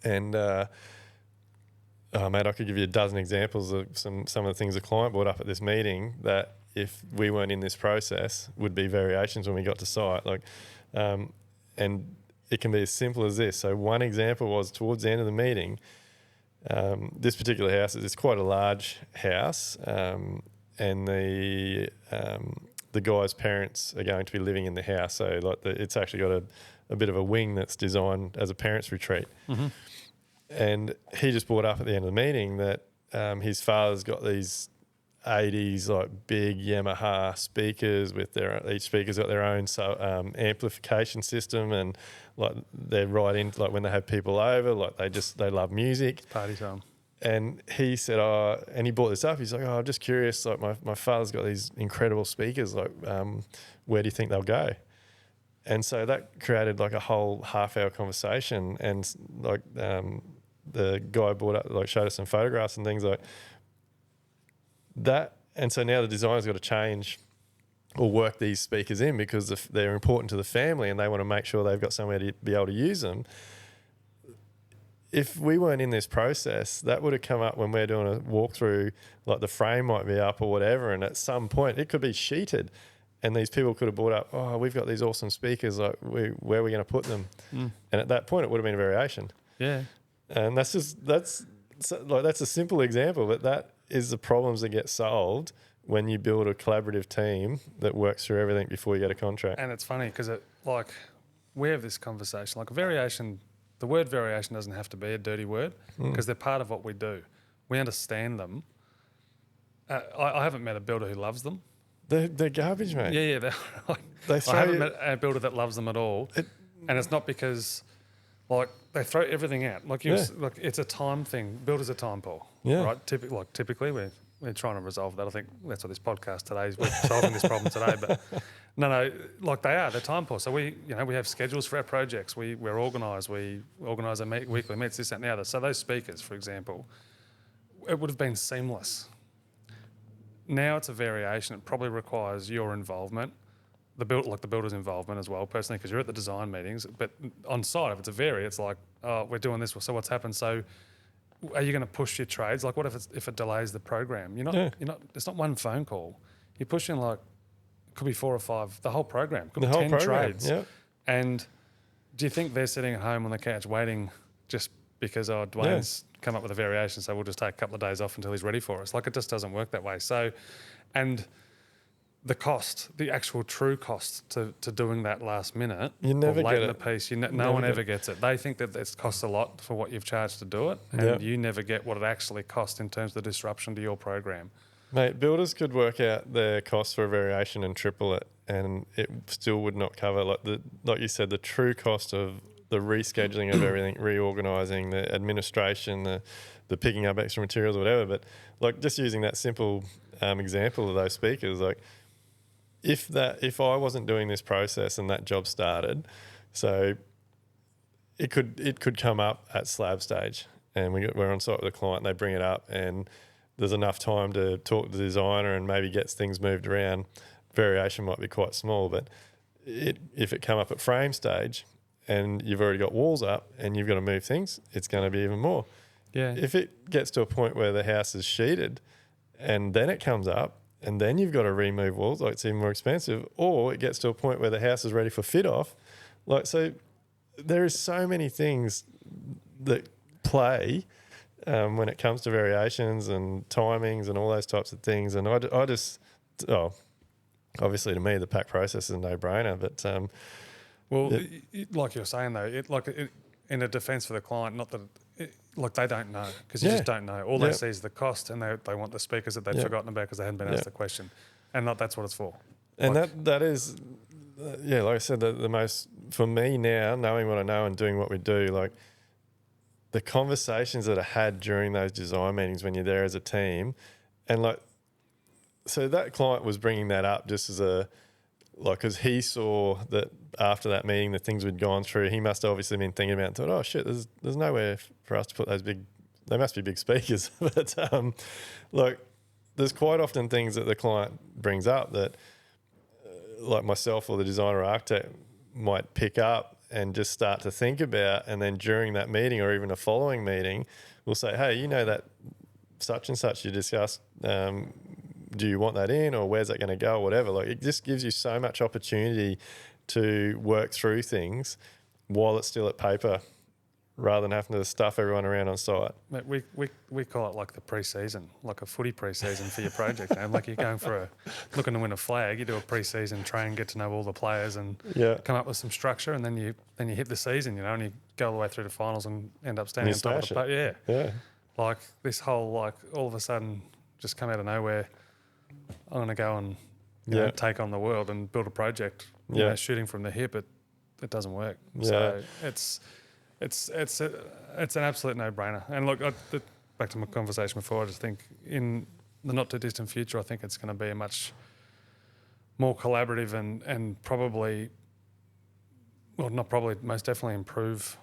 And mate, I could give you a dozen examples of some of the things the client brought up at this meeting that if we weren't in this process would be variations when we got to site. And it can be as simple as this. So one example was towards the end of the meeting, this particular house is quite a large house, and the guy's parents are going to be living in the house. So it's actually got a bit of a wing that's designed as a parents' retreat. And he just brought up at the end of the meeting that his father's got these 80s like big Yamaha speakers with each speaker's got their own amplification system, and like they're right in like when they have people over, like they love music. It's party time. And he said, and he brought this up. He's like, I'm just curious. Like my father's got these incredible speakers. Like, where do you think they'll go? And so that created like a whole half-hour conversation. And like the guy showed us some photographs and things like that. And so now the designer's got to change or work these speakers in because they're important to the family and they want to make sure they've got somewhere to be able to use them. If we weren't in this process, that would have come up when we're doing a walkthrough, like the frame might be up or whatever, and at some point it could be sheeted. and these people could have brought up, oh, we've got these awesome speakers, like where are we going to put them? And at that point it would have been a variation. Yeah. And that's a simple example, but that is the problems that get solved when you build a collaborative team that works through everything before you get a contract. And it's funny because we have this conversation, like a variation, the word variation doesn't have to be a dirty word because they're part of what we do. We understand them. I haven't met a builder who loves them. They're garbage, mate. Yeah. I haven't met a builder that loves them at all. And it's not because they throw everything out. It's a time thing. Builders are time poor. Yeah. Right? Typically we're trying to resolve that. I think that's what this podcast today is. We're solving this problem today. But no, they're time poor. So we have schedules for our projects. We're organised. We organise our weekly meets, this, that and the other. So those speakers, for example, it would have been seamless. Now it's a variation. It probably requires your involvement, the builder's involvement as well, personally, because you're at the design meetings. But on site, if it's a vary, it's like, oh, we're doing this. So what's happened? So are you going to push your trades? Like, what if it delays the program? You're not. It's not one phone call. You're pushing it could be 4 or 5. The whole program could be 10 trades. Yep. And do you think they're sitting at home on the couch waiting just because Dwayne's come up with a variation, so we'll just take a couple of days off until he's ready for us? It just doesn't work that way. So, and the cost, the actual true cost to doing that last minute, you never late get in the it. piece, no one ever gets it. They think that it costs a lot for what you've charged to do it, and you never get what it actually costs in terms of the disruption to your program. Mate, builders could work out their cost for a variation and triple it, and it still would not cover, like you said, the true cost of the rescheduling of everything, reorganising, the administration, the picking up extra materials or whatever. But just using that simple example of those speakers, if I wasn't doing this process and that job started, so it could come up at slab stage, and we're on site with the client and they bring it up, and there's enough time to talk to the designer and maybe get things moved around. Variation might be quite small, but if it come up at frame stage and you've already got walls up and you've got to move things, it's going to be even more. Yeah. If it gets to a point where the house is sheeted and then it comes up and then you've got to remove walls, it's even more expensive. Or it gets to a point where the house is ready for fit off. So there is so many things that play when it comes to variations and timings and all those types of things. And I just obviously to me the pack process is a no-brainer, but like you're saying though, in a defence for the client, not that they don't know, because you just don't know. All they see is the cost, and they want the speakers that they've forgotten about because they hadn't been asked the question, and that's what it's for. And that is, like I said, the most for me now, knowing what I know and doing what we do, the conversations that are had during those design meetings when you're there as a team, and so that client was bringing that up just as because he saw that after that meeting, the things we'd gone through, he must have obviously been thinking about it and thought, oh shit, there's nowhere for us to put those they must be big speakers. But there's quite often things that the client brings up that myself or the designer or architect might pick up and just start to think about, and then during that meeting or even a following meeting, we'll say, hey, that such and such you discussed, do you want that in, or where's that going to go, or whatever. It just gives you so much opportunity to work through things while it's still at paper, rather than having to stuff everyone around on site. Mate, we call it the pre-season, like a footy pre-season for your project. You're going looking to win a flag. You do a pre-season train, get to know all the players, and come up with some structure, and then you hit the season, and you go all the way through the finals and end up standing on top of the play. Yeah. This whole all of a sudden just come out of nowhere. I'm going to go and take on the world and build a project. Shooting from the hip, it doesn't work. So it's an absolute no-brainer. And look, back to my conversation before, I just think in the not too distant future, I think it's going to be a much more collaborative and probably, well, not probably, most definitely improve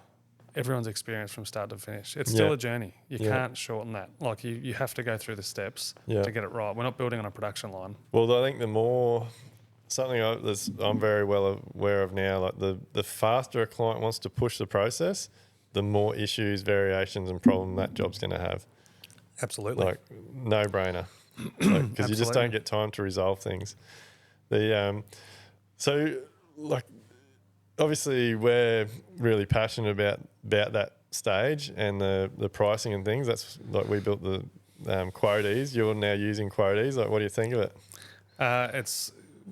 everyone's experience from start to finish. It's still a journey. You can't shorten that. You have to go through the steps to get it right. We're not building on a production line. Well, I think something I'm very well aware of now, the faster a client wants to push the process, the more issues, variations and problem that job's going to have. Absolutely. No-brainer. Because you just don't get time to resolve things. The so like obviously we're really passionate about that stage and the pricing and things. That's like we built the quoties. You're now using quoties. Like, what do you think of it?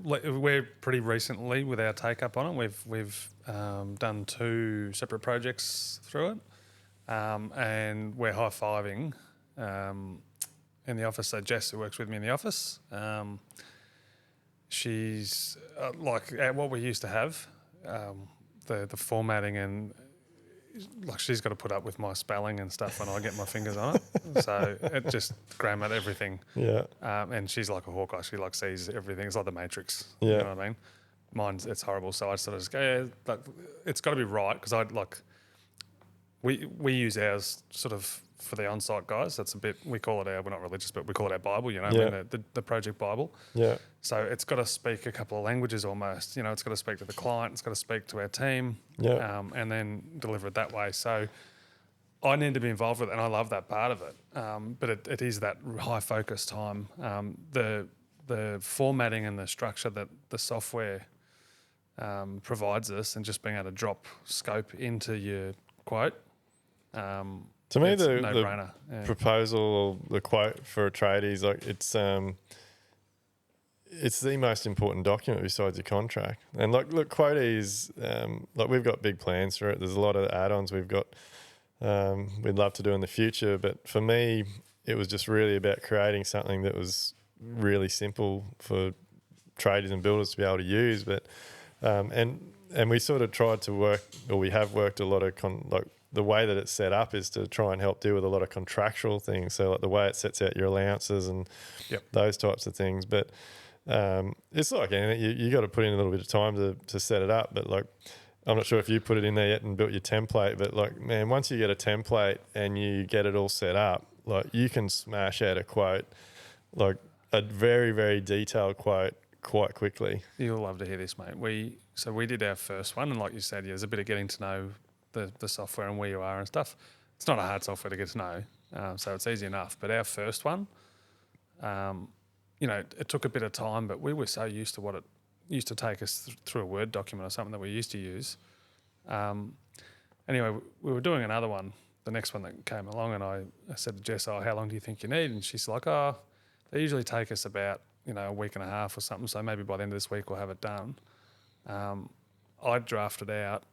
We're pretty recently with our take up on it. We've done 2 separate projects through it, and we're high fiving in the office. So Jess, who works with me in the office, she's like what we used to have, the formatting, and like she's got to put up with my spelling and stuff when I get my fingers on it. So it just grammar everything. Yeah. And she's like a Hawkeye. She like sees everything. It's like the Matrix. Yeah. You know what I mean? It's horrible. So I sort of just go, yeah, like, it's got to be right, because we use ours sort of for the on-site guys. That's a bit, we call it we're not religious, but we call it our Bible, you know, Yeah. I mean, the project Bible. Yeah. So it's got to speak a couple of languages almost. You know, it's got to speak to the client, it's got to speak to our team, Yeah. and then deliver it that way. So I need to be involved with it, and I love that part of it. But it is that high focus time. The formatting and the structure that the software provides us, and just being able to drop scope into your quote. To me, it's the no-brainer. Yeah. proposal or the quote for a tradie is like it's the most important document besides your contract. And like, look, quoties, like we've got big plans for it. There's a lot of add-ons we've got. We'd love to do in the future, but for me, it was just really about creating something that was really simple for tradies and builders to be able to use. But and we sort of tried to work, or we have worked a lot of like the way that it's set up is to try and help deal with a lot of contractual things. So like the way it sets out your allowances and those types of things. But it's like anything, you got to put in a little bit of time to set it up. But like, I'm not sure if you put it in there yet and built your template, but like, man, once you get a template and you get it all set up, like you can smash out a quote, like a very, very detailed quote quite quickly. You'll love to hear this, mate. We did our first one, and like you said, there's a bit of getting to know the software and where you are and stuff. It's not a hard software to get to know, so it's easy enough. But our first one, you know, it took a bit of time, but we were so used to what it used to take us through a Word document or something that we used to use. Anyway, we were doing another one, the next one that came along, and I said to Jess, "Oh, how long do you think you need?" And she's like, "Oh, they usually take us about, you know, a week and a half or something, so maybe by the end of this week we'll have it done." I drafted out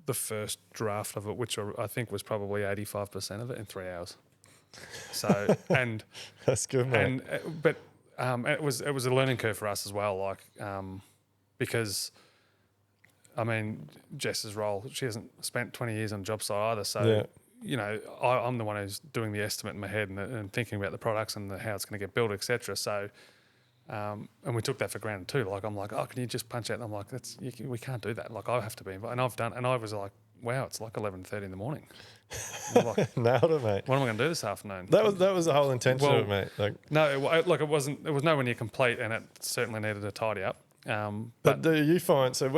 the first draft of it, which I think was probably 85% of it, in 3 hours. So, and that's good, mate. But it was a learning curve for us as well, like because I mean, Jess's role, she hasn't spent 20 years on a job site either, so you know, I'm the one who's doing the estimate in my head and thinking about the products and how it's going to get built, etc. So, and we took that for granted too. Like, I'm like, "Oh, can you just punch out?" And I'm like, we can't do that. Like, I have to be involved. And I've done, and I was like, wow, it's like 11:30 in the morning. Like, nailed it, mate. What am I going to do this afternoon? That was the whole intention of it, mate. Like, no, it was nowhere near complete, and it certainly needed a tidy up. But do you find, so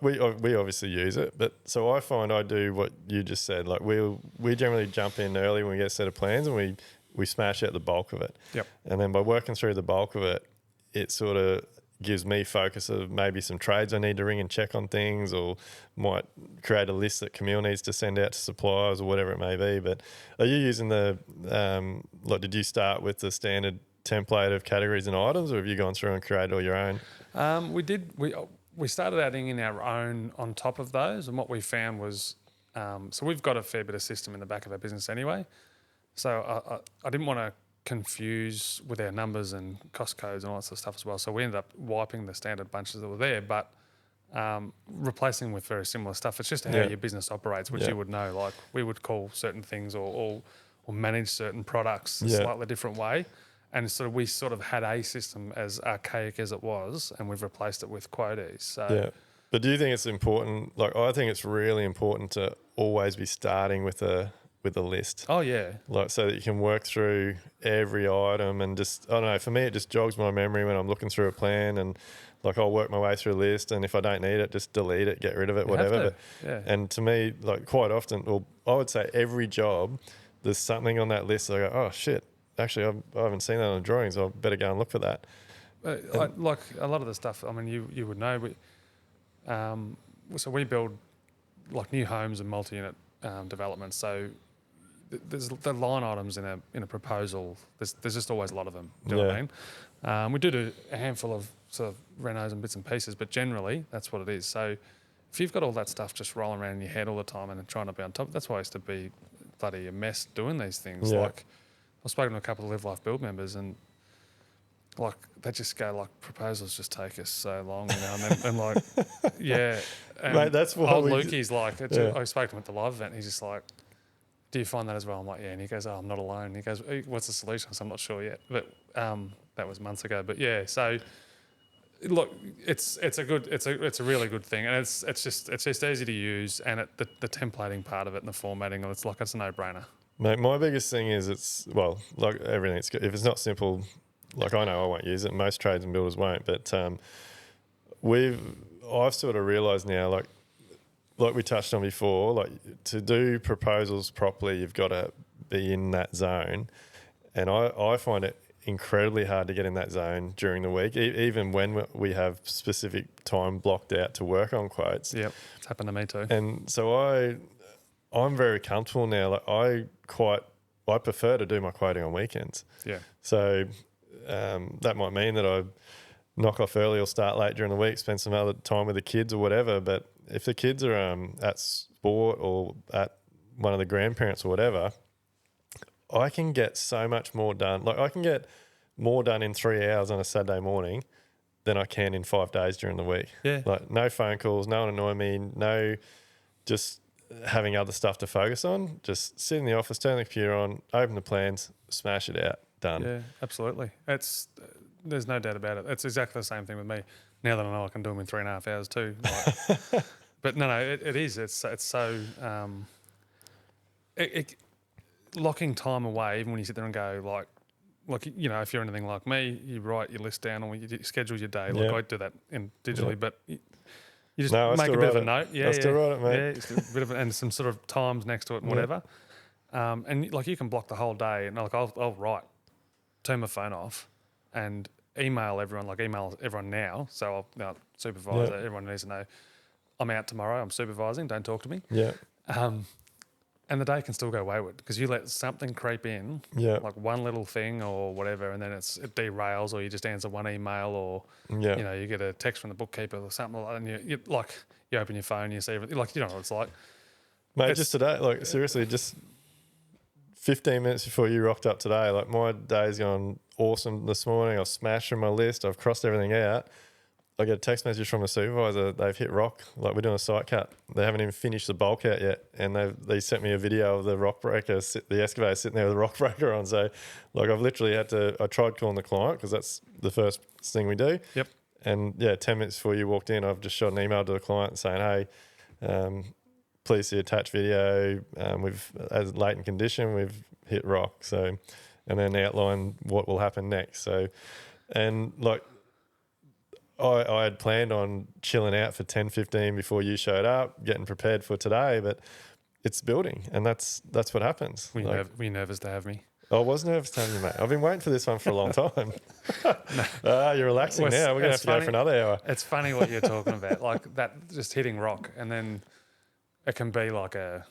we obviously use it, but so I find I do what you just said. Like we generally jump in early when we get a set of plans, and we smash out the bulk of it. Yep. And then by working through the bulk of it, it sort of gives me focus of maybe some trades I need to ring and check on things, or might create a list that Camille needs to send out to suppliers or whatever it may be. But are you using the like, did you start with the standard template of categories and items, or have you gone through and created all your own? We started adding in our own on top of those, and what we found was, so we've got a fair bit of system in the back of our business anyway. So I didn't want to confuse with our numbers and cost codes and all that sort of stuff as well. So we ended up wiping the standard bunches that were there, but replacing with very similar stuff. It's just how your business operates, which you would know. Like, we would call certain things or manage certain products a slightly different way. And so we sort of had a system as archaic as it was, and we've replaced it with quoties. So But do you think it's important? Like, I think it's really important to always be starting with a list. Oh yeah. Like, so that you can work through every item, and just, I don't know, for me it just jogs my memory when I'm looking through a plan, and like, I'll work my way through a list, and if I don't need it, just delete it, get rid of it, whatever. And to me, like, quite often, well, I would say every job, there's something on that list that I go, oh shit, actually I haven't seen that on the drawings, I better go and look for that. like a lot of the stuff. I mean, you would know. So we build like new homes and multi-unit developments. So there's the line items in a proposal. There's just always a lot of them. Do you know what I mean? We do a handful of sort of renos and bits and pieces, but generally that's what it is. So if you've got all that stuff just rolling around in your head all the time and trying to be on top, that's why I used to be bloody a mess doing these things. Yeah. Like I've spoken to a couple of Live Life Build members and like they just go like proposals just take us so long, you know, and like yeah, and Mate, that's what old Lukey's like. Yeah. I spoke to him at the live event. And he's just like, "Do you find that as well?" I'm like, "Yeah," and he goes, "Oh, I'm not alone." And he goes, "What's the solution?" So I'm not sure yet, but that was months ago. But yeah, so look, it's a really good thing, and it's just easy to use, and the templating part of it and the formatting, it's a no brainer. Mate, my biggest thing is like everything. If it's not simple, like I know I won't use it. Most trades and builders won't, but I've sort of realised now, like we touched on before, like to do proposals properly, you've got to be in that zone, and I find it incredibly hard to get in that zone during the week, even when we have specific time blocked out to work on quotes. Yep, it's happened to me too. And so I'm very comfortable now. Like I prefer to do my quoting on weekends. Yeah. So that might mean that I knock off early or start late during the week, spend some other time with the kids or whatever. But if the kids are at sport or at one of the grandparents or whatever, I can get so much more done. Like I can get more done in 3 hours on a Saturday morning than I can in 5 days during the week. Yeah. Like no phone calls, no one annoy me, no just having other stuff to focus on. Just sit in the office, turn the computer on, open the plans, smash it out, done. Yeah, absolutely. There's no doubt about it. It's exactly the same thing with me. Now that I know I can do them in 3.5 hours too. Like, but no, it is. It's so locking time away. Even when you sit there and go like you know, if you're anything like me, you write your list down or you schedule your day. Like I do that digitally, but you just make a bit of a note. Yeah, I still write it, mate. Yeah, just a bit of and some sort of times next to it and whatever. And like you can block the whole day, and like I'll write, turn my phone off, and email everyone now. So I'll supervisor, everyone needs to know I'm out tomorrow. I'm supervising. Don't talk to me. Yeah. And the day can still go wayward because you let something creep in, like one little thing or whatever, and then it derails, or you just answer one email, or you know, you get a text from the bookkeeper or something like that, and you open your phone, you see everything, like you know what it's like. Mate, just today, like seriously, just 15 minutes before you rocked up today, like my day's gone awesome this morning. I've smashed through my list. I've crossed everything out. I get a text message from a supervisor. They've hit rock. Like we're doing a site cut. They haven't even finished the bulk out yet. And they sent me a video of the rock breaker, the excavator sitting there with the rock breaker on. So like I've literally I tried calling the client because that's the first thing we do. Yep. And 10 minutes before you walked in, I've just shot an email to the client saying, hey, please see attached video. As latent condition, we've hit rock. So, and then outline what will happen next. So, and like I had planned on chilling out for 10, 15 before you showed up, getting prepared for today, but it's building, and that's what happens. Were you nervous to have me? I was nervous to have you, mate. I've been waiting for this one for a long time. You're relaxing now. We're going to have to go for another hour. It's funny what you're talking about, like that just hitting rock, and then it can be like I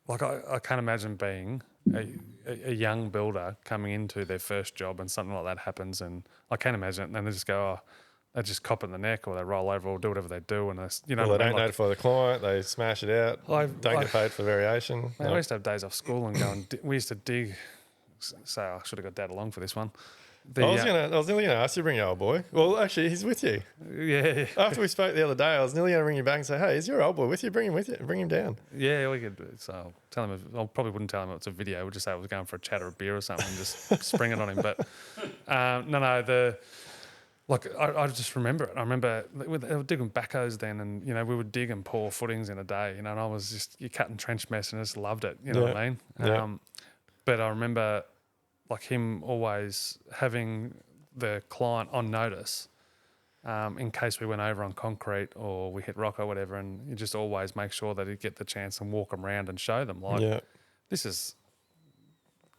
can't imagine being a young builder coming into their first job and something like that happens, and I can't imagine it. And then they just go, they just cop it in the neck, or they roll over, or do whatever they do, and they don't notify the client. They smash it out. Don't get paid for variation. I used to have days off school and go and we used to dig. So I should have got Dad along for this one. I was nearly going to ask you to bring your old boy. Well, actually, he's with you. Yeah. After we spoke the other day, I was nearly going to ring you back and say, hey, is your old boy with you? Bring him with you. Bring him down. Yeah, we could. So I'll tell him. I probably wouldn't tell him it's a video. We'd just say I was going for a chat or a beer or something and just spring it on him. But I just remember it. I remember they were digging backhoes then, and you know we would dig and pour footings in a day. You know, and I was just cutting trench mess and I just loved it. You know what I mean? Yeah. But I remember like him always having the client on notice in case we went over on concrete or we hit rock or whatever, and you just always make sure that he'd get the chance and walk them around and show them like this is,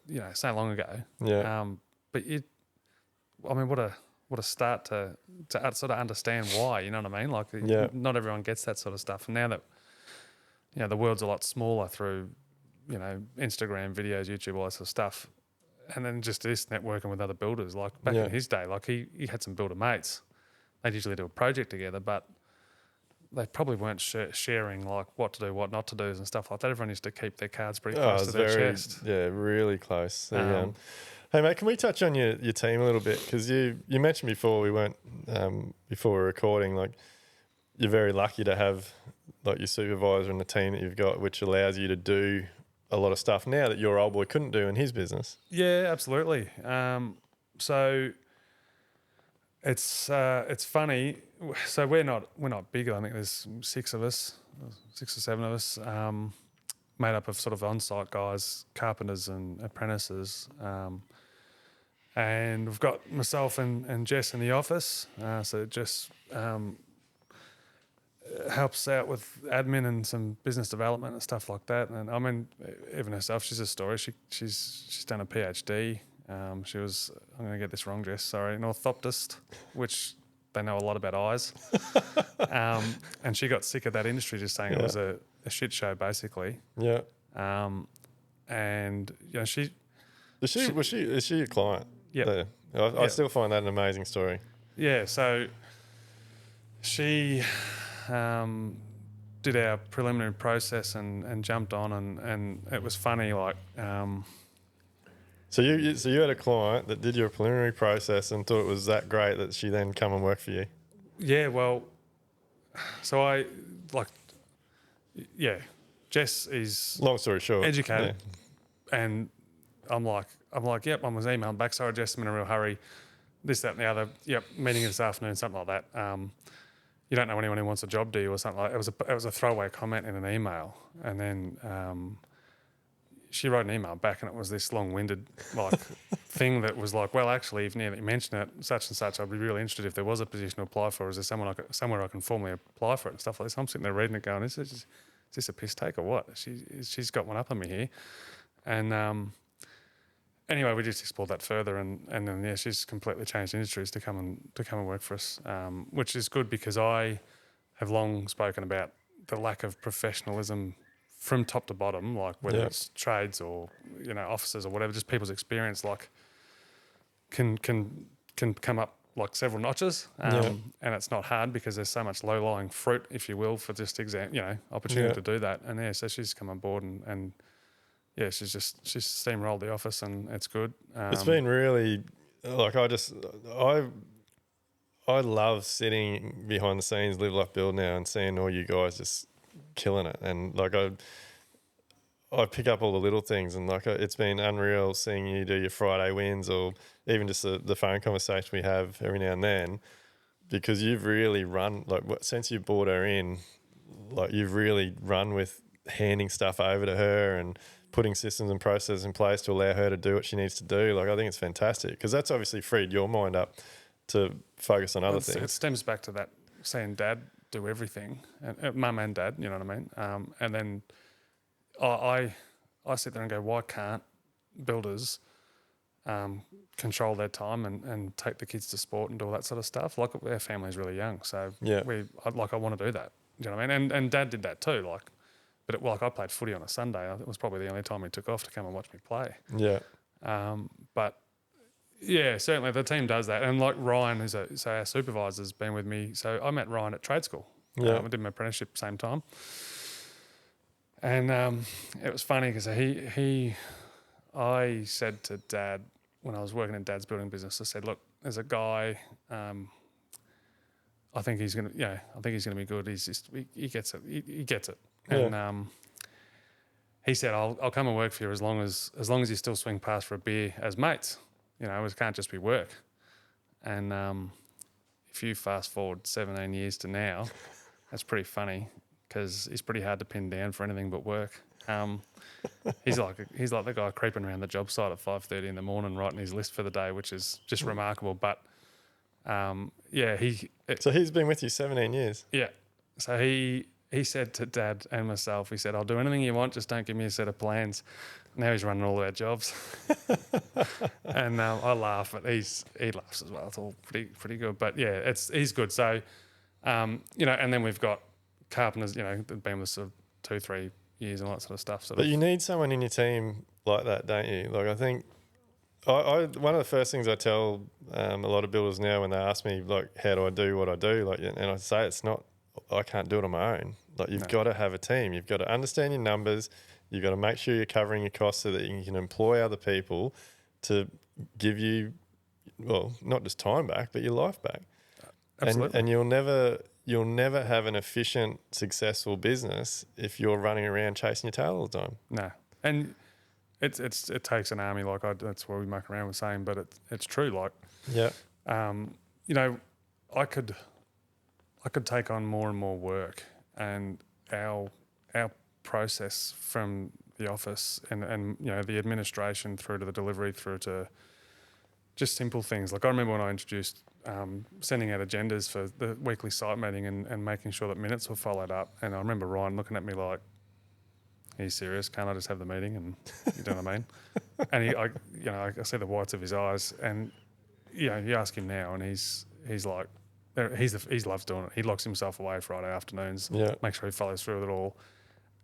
you know, so long ago. Yeah. But what what a start to sort of understand why. You know what I mean? Like, Yeah. not everyone gets that sort of stuff. And now that the world's a lot smaller through Instagram videos, YouTube, all that sort of stuff, and then just this networking with other builders. Like back in his day, like he had some builder mates. They'd usually do a project together, but they probably weren't sharing like what to do, what not to do, and stuff like that. Everyone used to keep their cards pretty close to their chest. Yeah, really close. Hey mate, can we touch on your team a little bit? Because you mentioned before before we were recording, like you're very lucky to have like your supervisor and the team that you've got, which allows you to do a lot of stuff now that your old boy couldn't do in his business. Yeah, absolutely. So it's funny. So we're not big. I think there's 6 or 7 of us, made up of sort of on-site guys, carpenters and apprentices. And we've got myself and Jess in the office. So Jess helps out with admin and some business development and stuff like that. And I mean, even herself, she's a story. She's done a PhD. She was, I'm going to get this wrong, Jess, sorry, an orthoptist, which they know a lot about eyes. And she got sick of that industry, just saying it was a shit show, basically. Yeah. And she is she a client? Yeah. I still find that an amazing story. Yeah. So she did our preliminary process and jumped on, and it was funny, like. So you had a client that did your preliminary process and thought it was that great that she then come and work for you. Yeah, well, so Jess is, long story short, educated, and I'm like, yep. I was emailing back. Sorry, Jess, I'm in a real hurry. This, that, and the other. Yep, meeting this afternoon, something like that. You don't know anyone who wants a job, do you, or something like that. It was a throwaway comment in an email, and then she wrote an email back, and it was this long-winded like thing that was like, well, actually, if now that you mention it, such and such, I'd be really interested if there was a position to apply for. Is there somewhere I can formally apply for it and stuff like this? I'm sitting there reading it, going, is this a piss take or what? She's got one up on me here, and anyway, we just explored that further, and then she's completely changed industries to come and work for us, which is good because I have long spoken about the lack of professionalism from top to bottom, like whether it's trades or offices or whatever, just people's experience like can come up like several notches, and it's not hard because there's so much low-lying fruit, if you will, for just opportunity to do that. And so she's come on board and she's steamrolled the office, and it's good. It's been really like I love sitting behind the scenes, Live Like Build now, and seeing all you guys just killing it. And like I pick up all the little things, and like it's been unreal seeing you do your Friday wins, or even just the phone conversation we have every now and then, because you've really run since you brought her in, like you've really run with handing stuff over to her and putting systems and processes in place to allow her to do what she needs to do. Like I think it's fantastic because that's obviously freed your mind up to focus on other things. It stems back to that seeing Dad do everything, and Mum and Dad, you know what I mean? And then I sit there and go, why can't builders control their time and take the kids to sport and do all that sort of stuff? Like our family's really young, so I want to do that. You know what I mean? And Dad did that too. But I played footy on a Sunday. It was probably the only time he took off to come and watch me play. Yeah. But yeah, certainly the team does that. And like Ryan, so our supervisor's been with me. So I met Ryan at trade school. Yeah. I did my apprenticeship same time. And it was funny because I said to Dad when I was working in Dad's building business, I said, look, there's a guy. I think he's gonna be good. He gets it. He gets it. And he said, I'll come and work for you as long as you still swing past for a beer as mates. It can't just be work. And if you fast forward 17 years to now, that's pretty funny because he's pretty hard to pin down for anything but work. He's like the guy creeping around the job site at 5:30 in the morning writing his list for the day, which is just remarkable. But so he's been with you 17 years. Yeah. So he he said to Dad and myself, he said, "I'll do anything you want, just don't give me a set of plans." Now he's running all our jobs, and I laugh, but he laughs as well. It's all pretty good. But yeah, he's good. So, and then we've got carpenters, that've been with us for 2-3 years and all that sort of stuff. But you need someone in your team like that, don't you? Like I think one of the first things I tell a lot of builders now when they ask me like, how do I do what I do? Like, and I say I can't do it on my own. Like you've got to have a team. You've got to understand your numbers. You've got to make sure you're covering your costs so that you can employ other people to give you, well, not just time back, but your life back. Absolutely. And you'll never have an efficient, successful business if you're running around chasing your tail all the time. No, and it takes an army. Like that's what we muck around with saying, but it's true. Like, yeah, I could take on more and more work, and our process from the office and the administration through to the delivery through to just simple things. Like I remember when I introduced sending out agendas for the weekly site meeting and making sure that minutes were followed up. And I remember Ryan looking at me like, "Are you serious? Can't I just have the meeting?" And you know what I mean? And I see the whites of his eyes, and you ask him now, and he's like, he loves doing it. He locks himself away Friday afternoons, make sure he follows through with it all,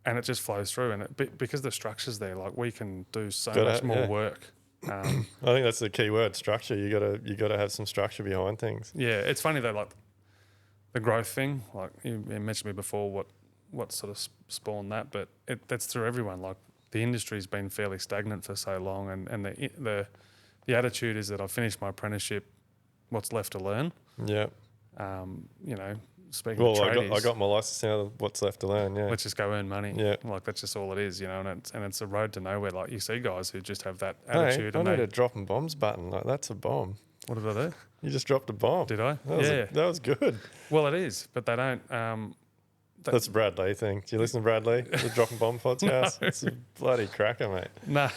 and it just flows through. And because the structure's there, like we can do so much more work. I think that's the key word, structure. You gotta have some structure behind things. Yeah, it's funny though, like the growth thing. Like you mentioned to me before, what sort of spawned that, but that's through everyone. Like the industry's been fairly stagnant for so long, and the attitude is that I've finished my apprenticeship. What's left to learn? Yeah. Speaking of tradies, I got my license now. What's left to learn? Yeah. let's just go earn money. Yeah. Like that's just all it is, and it's a road to nowhere. Like you see guys who just have that Hey, attitude. I need a dropping bombs button. Like that's a bomb. What did I do? You just dropped a bomb. Did I? That was good. Well, it is, but they don't. That's a Brad Lee thing. Do you listen to Brad Lee? The Dropping Bomb podcast? No. It's a bloody cracker, mate. No,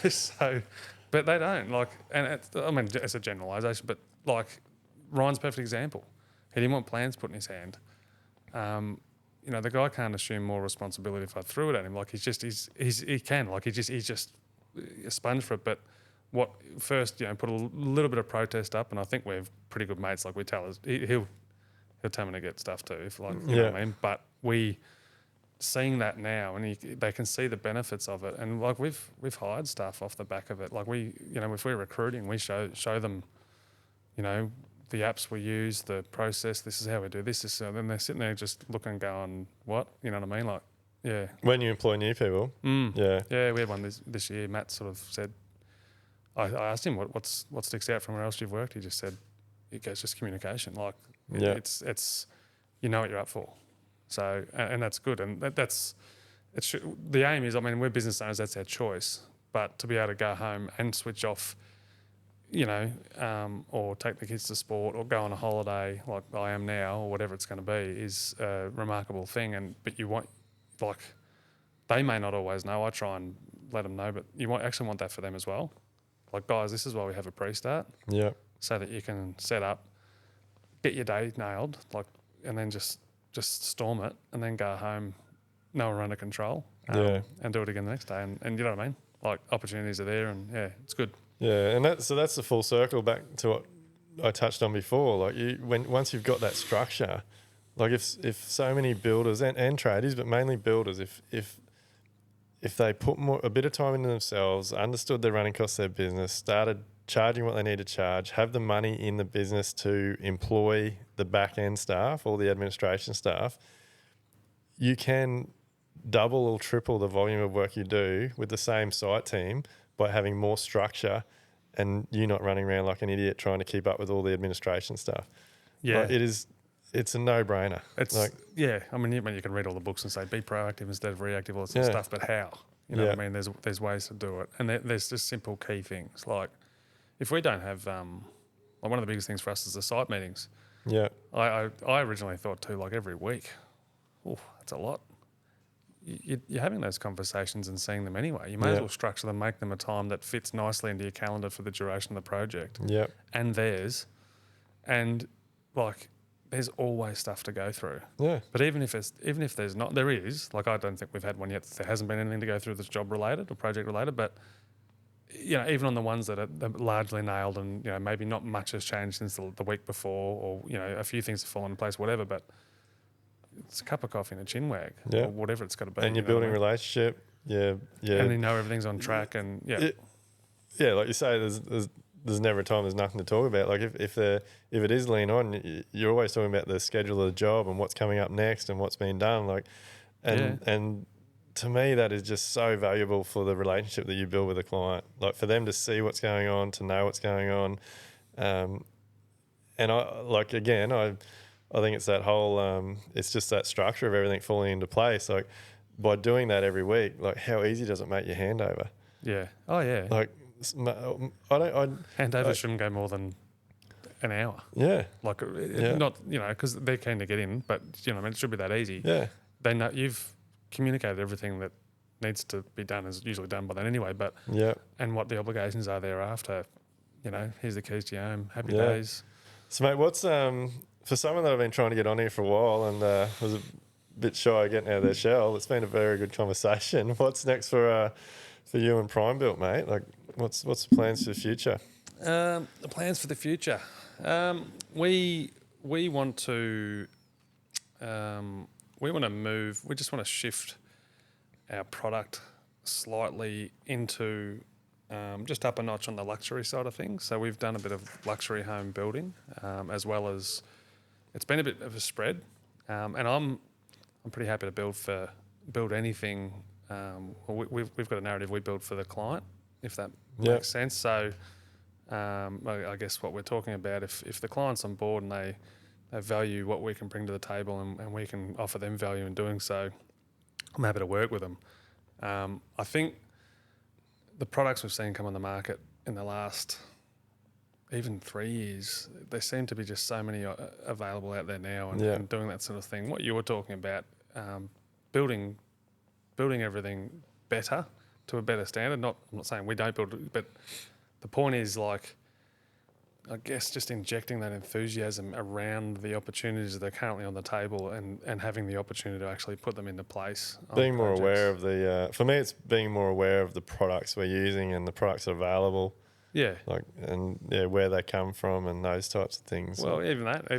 but they don't like, and it's a generalisation, but like Ryan's a perfect example. He didn't want plans put in his hand. The guy can't assume more responsibility if I threw it at him. Like he just he's just a sponge for it. But what first, put a little bit of protest up, and I think we're pretty good mates. Like we tell us, he'll tell me to get stuff too, if like you know what I mean. But we seeing that now, and they can see the benefits of it, and like we've hired staff off the back of it. Like if we're recruiting, we show them, the apps we use, the process. This is how we do this. Then they're sitting there just looking and going, "What?" You know what I mean? Like, yeah. When you employ new people, yeah, we had one this year. Matt sort of said, I asked him what sticks out from where else you've worked. He just said, "It goes just communication. Like, it's you know what you're up for." So and that's good, and that's the aim is. I mean, we're business owners. That's our choice. But to be able to go home and switch off, or take the kids to sport or go on a holiday like I am now or whatever it's going to be is a remarkable thing. But you want, like, they may not always know. I try and let them know, but you actually want that for them as well. Like, guys, this is why we have a pre-start. Yeah. So that you can set up, get your day nailed, like, and then just storm it and then go home, know we're under control, and do it again the next day. And you know what I mean? Like, opportunities are there, and it's good. Yeah, and that's the full circle back to what I touched on before. Like once you've got that structure, like if so many builders and tradies, but mainly builders, if they put a bit of time into themselves, understood their running costs of their business, started charging what they need to charge, have the money in the business to employ the back end staff or the administration staff, you can double or triple the volume of work you do with the same site team by having more structure and you not running around like an idiot trying to keep up with all the administration stuff. Yeah. Like it's a no-brainer. It's like, I mean, you can read all the books and say be proactive instead of reactive, all that sort of stuff, but how? You know what I mean? There's ways to do it. And there's just simple key things. Like if we don't have, like one of the biggest things for us is the site meetings. Yeah. I originally thought too, like every week, that's a lot. You're having those conversations and seeing them anyway. You may as well structure them, make them a time that fits nicely into your calendar for the duration of the project. Yeah. And theirs. And like there's always stuff to go through. Yeah. But even if there's not, there is. Like, I don't think we've had one yet. There hasn't been anything to go through that's job related or project related. But even on the ones that are largely nailed, and maybe not much has changed since the week before, or a few things have fallen in place, whatever. But it's a cup of coffee and a chin wag, or whatever it's got to be. And you're building a relationship. Yeah. And you know everything's on track, and yeah, like you say, there's never a time there's nothing to talk about. Like if it is lean on, you're always talking about the schedule of the job and what's coming up next and what's being done. Like, and to me, that is just so valuable for the relationship that you build with a client. Like, for them to see what's going on, to know what's going on, and I think it's that whole it's just that structure of everything falling into place. Like, by doing that every week, like, how easy does it make your handover? Yeah. Oh yeah. Like, handover shouldn't go more than an hour. Yeah. Like, not because they're keen to get in, but it should be that easy. Yeah. They know you've communicated everything that needs to be done, is usually done by then anyway. But and what the obligations are thereafter. Here's the keys to your home. Happy days. So, mate, what's for someone that I've been trying to get on here for a while and was a bit shy of getting out of their shell, it's been a very good conversation. What's next for you and PrimeBuilt, mate? Like, what's the plans for the future? The plans for the future. We want to move. We just want to shift our product slightly into just up a notch on the luxury side of things. So we've done a bit of luxury home building, as well as it's been a bit of a spread. And I'm pretty happy to build anything. We've got a narrative we build for the client, if that makes sense. So I guess what we're talking about, if the client's on board and they value what we can bring to the table and we can offer them value in doing so, I'm happy to work with them. I think the products we've seen come on the market in the last even 3 years, there seem to be just so many available out there now and doing that sort of thing. What you were talking about, building everything better to a better standard. I'm not saying we don't build it, but the point is, like, I guess just injecting that enthusiasm around the opportunities that are currently on the table and having the opportunity to actually put them into place. Being more aware of for me, it's being more aware of the products we're using and the products that are available. Yeah. Like, and where they come from and those types of things. Well, even that, I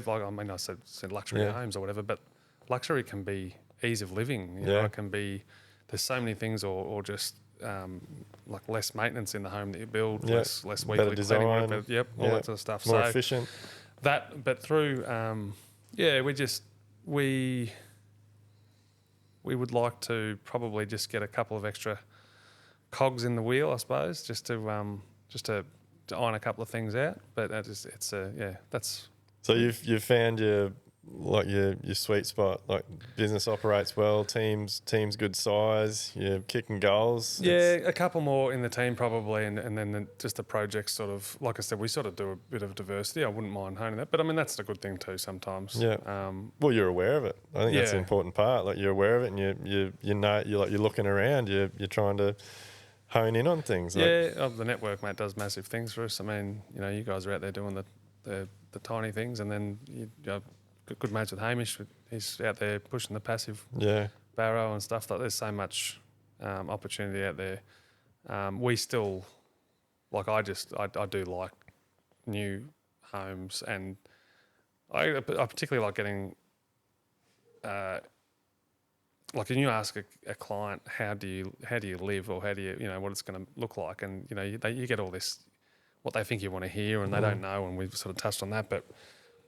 said luxury homes or whatever, but luxury can be ease of living. You know, it can be, there's so many things, or just like less maintenance in the home that you build, less weekly cleaning work, all that sort of stuff. More efficient. That, but through, we would like to probably just get a couple of extra cogs in the wheel, I suppose, just to iron a couple of things out. But that's. So you've found your sweet spot. Like, business operates well, team's good size, you're kicking goals. A couple more in the team probably, and then just the projects sort of, like I said, we sort of do a bit of diversity. I wouldn't mind honing that, but I mean, that's a good thing too sometimes. Well, you're aware of it. I think that's an important part. Like, you're aware of it, and you know, you're looking around, you're trying to hone in on things. The network, mate, does massive things for us. I mean, you guys are out there doing the tiny things, and then good mates with Hamish. He's out there pushing the passive barrow and stuff. Like, there's so much opportunity out there. We still, like, I do like new homes, and I particularly like getting, like, when you ask a client, how do you live, or how do you what it's going to look like, and you get all this, what they think you want to hear, and they don't know, and we've sort of touched on that. But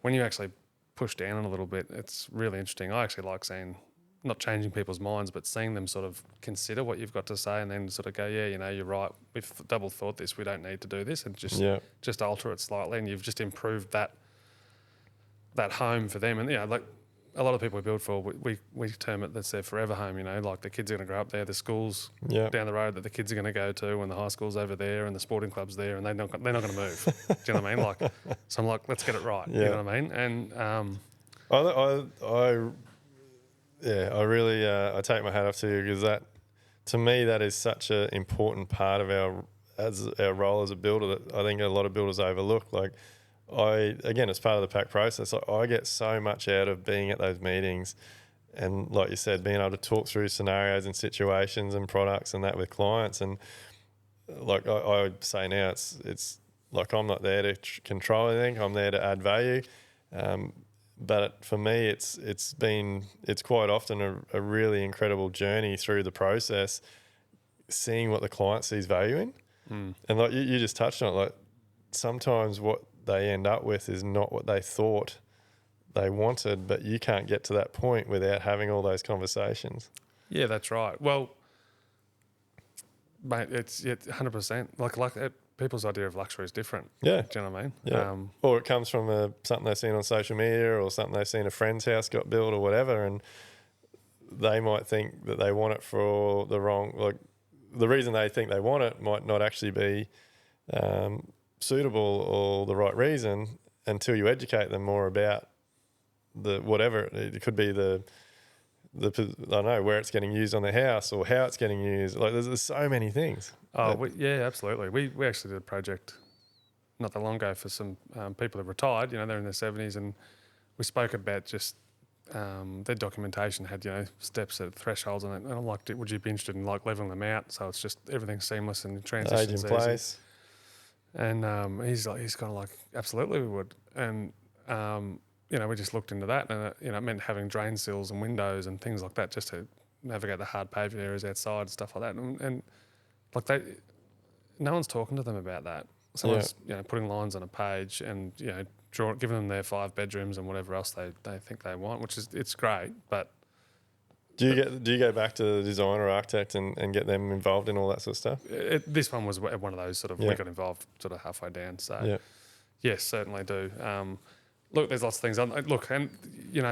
when you actually push down a little bit, it's really interesting. I actually like seeing, not changing people's minds, but seeing them sort of consider what you've got to say, and then sort of go, you're right, we've double thought this, we don't need to do this, and just alter it slightly, and you've just improved that home for them. And like a lot of people we build for, we term it, that's their forever home. Like, the kids are going to grow up there, the schools down the road that the kids are going to go to, and the high school's over there, and the sporting club's there, and they're not going to move. Do you know what I mean? Like, so I'm like, let's get it right. You know what I mean? And I really I take my hat off to you, because that, to me, that is such an important part of our role as a builder that I think a lot of builders overlook. Like, again, as part of the pack process, I get so much out of being at those meetings, and like you said, being able to talk through scenarios and situations and products and that with clients. And like I would say now, it's like I'm not there to control anything. I'm there to add value. But for me, it's quite often a really incredible journey through the process, seeing what the client sees value in. And like you just touched on it, like sometimes what they end up with is not what they thought they wanted, but you can't get to that point without having all those conversations. Yeah, that's right. Well, mate, it's 100%. People's idea of luxury is different. Yeah. Do you know what I mean? Yeah. Or it comes from something they've seen on social media, or something they've seen a friend's house got built or whatever, and they might think that they want it for the wrong, like the reason they think they want it might not actually be suitable or the right reason until you educate them more about the whatever. It could be the I don't know, where it's getting used on the house or how it's getting used. Like there's so many things. Yeah, absolutely. We actually did a project not that long ago for some people who retired. They're in their 70s, and we spoke about just their documentation had steps at thresholds on it. And I'm like, would you be interested in like leveling them out so it's just everything's seamless and transitions Age in place. And he's kind of like, absolutely we would. And we just looked into that, and it meant having drain seals and windows and things like that just to navigate the hard paved areas outside and stuff like that. And like no one's talking to them about that. Someone's putting lines on a page and giving them their 5 bedrooms and whatever else they think they want, it's great. But do you go back to the designer or architect and get them involved in all that sort of stuff? This one was one of those sort of we got involved sort of halfway down. So yes, certainly do. Look, there's lots of things. And you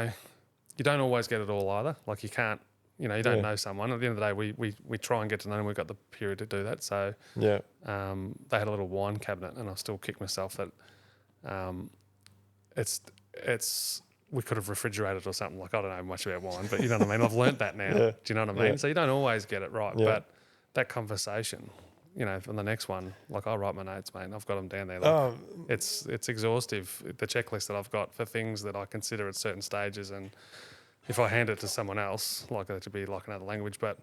don't always get it all either. Like you can't. You don't know someone. At the end of the day, we try and get to know them. We've got the period to do that. So they had a little wine cabinet, and I still kick myself that it's we could have refrigerated or something. Like I don't know much about wine, but you know what I mean. I've learnt that now. Do you know what I mean? So you don't always get it right, but that conversation, on the next one, like I write my notes, mate. I've got them down there. Like, it's exhaustive. The checklist that I've got for things that I consider at certain stages, and if I hand it to someone else, like it to be like another language, but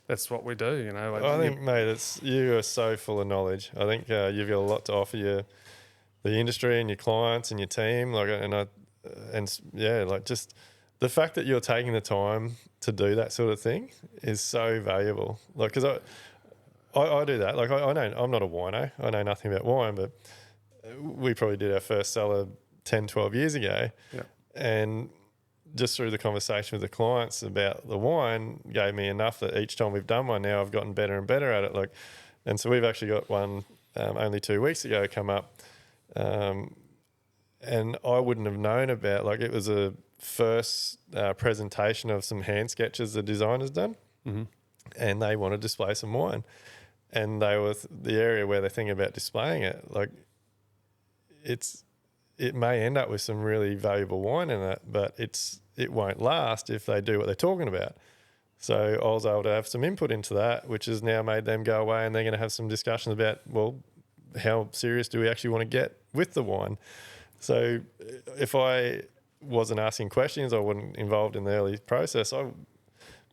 that's what we do, I think, mate, you are so full of knowledge. I think you've got a lot to offer the industry and your clients and your team. Just the fact that you're taking the time to do that sort of thing is so valuable. Like, because I do that. Like, I know I'm not a wino. I know nothing about wine, but we probably did our first cellar 10, 12 years ago, and just through the conversation with the clients about the wine gave me enough that each time we've done one now, I've gotten better and better at it. Like, and so we've actually got one only 2 weeks ago come up, and I wouldn't have known about, like, it was a first presentation of some hand sketches the designer's done, and they want to display some wine, and they were the area where they're thinking about displaying it. Like, it may end up with some really valuable wine in it, but it won't last if they do what they're talking about. So I was able to have some input into that, which has now made them go away, and they're going to have some discussions about, well, how serious do we actually want to get with the wine? So if I wasn't asking questions, I wasn't involved in the early process,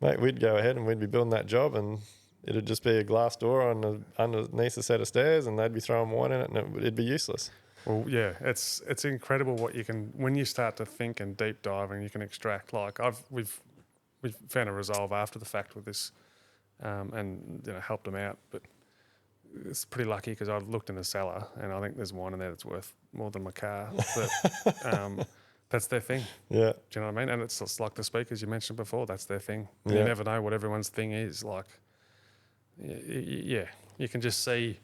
we'd go ahead and we'd be building that job, and it'd just be a glass door underneath a set of stairs, and they'd be throwing wine in it, and it'd be useless. Well, yeah, it's incredible what you can, when you start to think and deep dive, and you can extract. Like we've found a resolve after the fact with this, and helped them out. But it's pretty lucky because I looked in the cellar, and I think there's wine in there that's worth more than my car. But that's their thing. Yeah, do you know what I mean? And it's just like the speakers you mentioned before. That's their thing. You never know what everyone's thing is. Like, you can just see.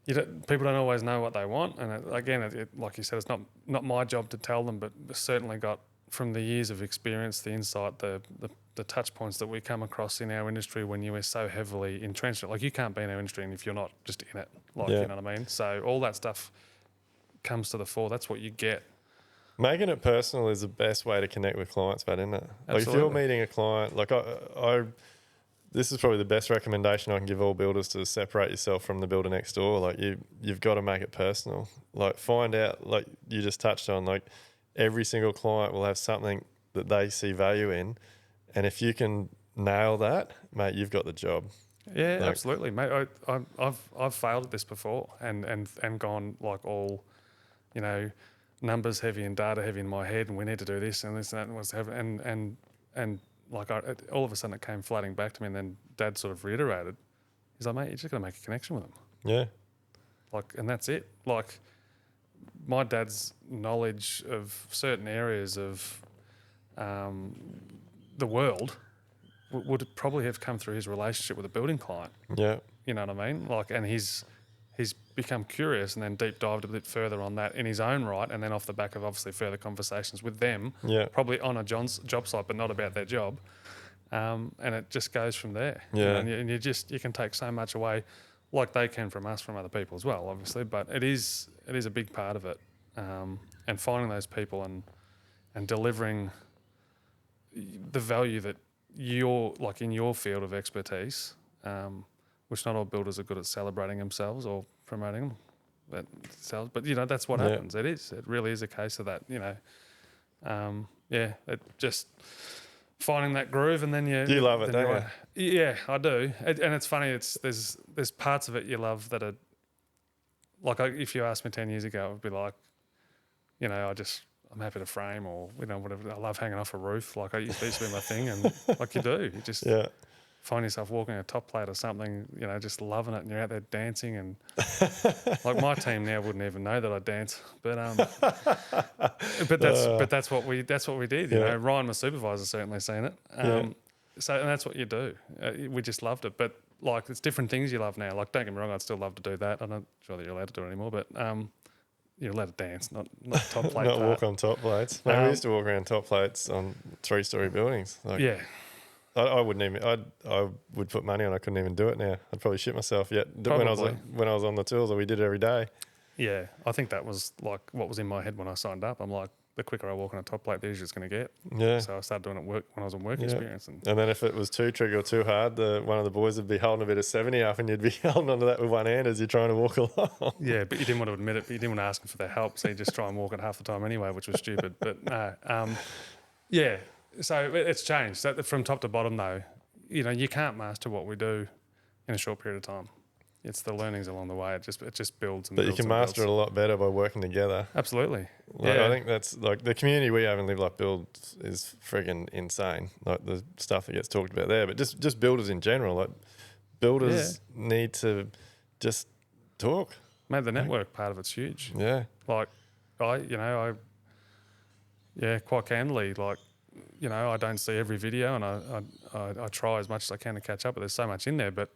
People don't always know what they want, and like you said, it's not my job to tell them, but certainly got from the years of experience, the insight, the touch points that we come across in our industry when you are so heavily entrenched. Like, you can't be in our industry if you're not just in it. Like, you know what I mean? So all that stuff comes to the fore. That's what you get. Making it personal is the best way to connect with clients, isn't it? Like, if you're meeting a client, like I this is probably the best recommendation I can give all builders to separate yourself from the builder next door. Like you've got to make it personal. Like find out, like you just touched on, like every single client will have something that they see value in, and if you can nail that, mate, you've got the job. Yeah, absolutely, mate. I've failed at this before and gone like all, numbers heavy and data heavy in my head, and we need to do this and this and that and what's happening, and like all of a sudden it came flooding back to me, and then Dad sort of reiterated, he's like, mate, you just got to make a connection with them. Yeah. Like, and that's it. Like, my dad's knowledge of certain areas of the world would probably have come through his relationship with a building client. Yeah. You know what I mean? Like, and he's become curious and then deep dived a bit further on that in his own right, and then off the back of obviously further conversations with them, probably on a job site, but not about their job. And it just goes from there. Yeah. And you can take so much away, like they can from us, from other people as well, obviously. But it is a big part of it. And finding those people and delivering the value that you're like in your field of expertise, which not all builders are good at celebrating themselves or promoting themselves. But that's what happens. It really is a case of that. It just finding that groove, and then you love it, don't you? Yeah, I do. And it's funny. There's parts of it you love that are like, if you asked me 10 years ago, it would be like, I'm happy to frame, or whatever. I love hanging off a roof. Like, it used to be my thing, and like you do, you just find yourself walking a top plate or something, just loving it, and you're out there dancing, and like my team now wouldn't even know that I dance, but that's what we did. Ryan, my supervisor, certainly seen it. So, and that's what you do. We just loved it, but like it's different things you love now. Like, don't get me wrong, I'd still love to do that. I'm not sure that you're allowed to do it anymore, but you're allowed to dance, not top plate. Not walk on top plates. Mate, we used to walk around top plates on 3-story buildings. Like, I wouldn't even. I would put money on. I couldn't even do it now. I'd probably shit myself. Yet when I was on the tools, we did it every day. Yeah, I think that was like what was in my head when I signed up. I'm like, the quicker I walk on a top plate, the easier it's going to get. Yeah. So I started doing it when I was on work experience. And then if it was too tricky or too hard, one of the boys would be holding a bit of 70 up, and you'd be holding onto that with one hand as you're trying to walk along. Yeah, but you didn't want to admit it. But you didn't want to ask them for their help, so you just try and walk it half the time anyway, which was stupid. But no, so it's changed from top to bottom though. You can't master what we do in a short period of time. It's the learnings along the way. It just builds and builds. But you can master it a lot better by working together. Absolutely. I think that's like the community we have in Live Like Build is friggin' insane. Like the stuff that gets talked about there, but just builders in general. Like builders need to just talk. Mate, the network part of it's huge. Yeah. Like quite candidly, like, I don't see every video, and I try as much as I can to catch up, but there's so much in there. But,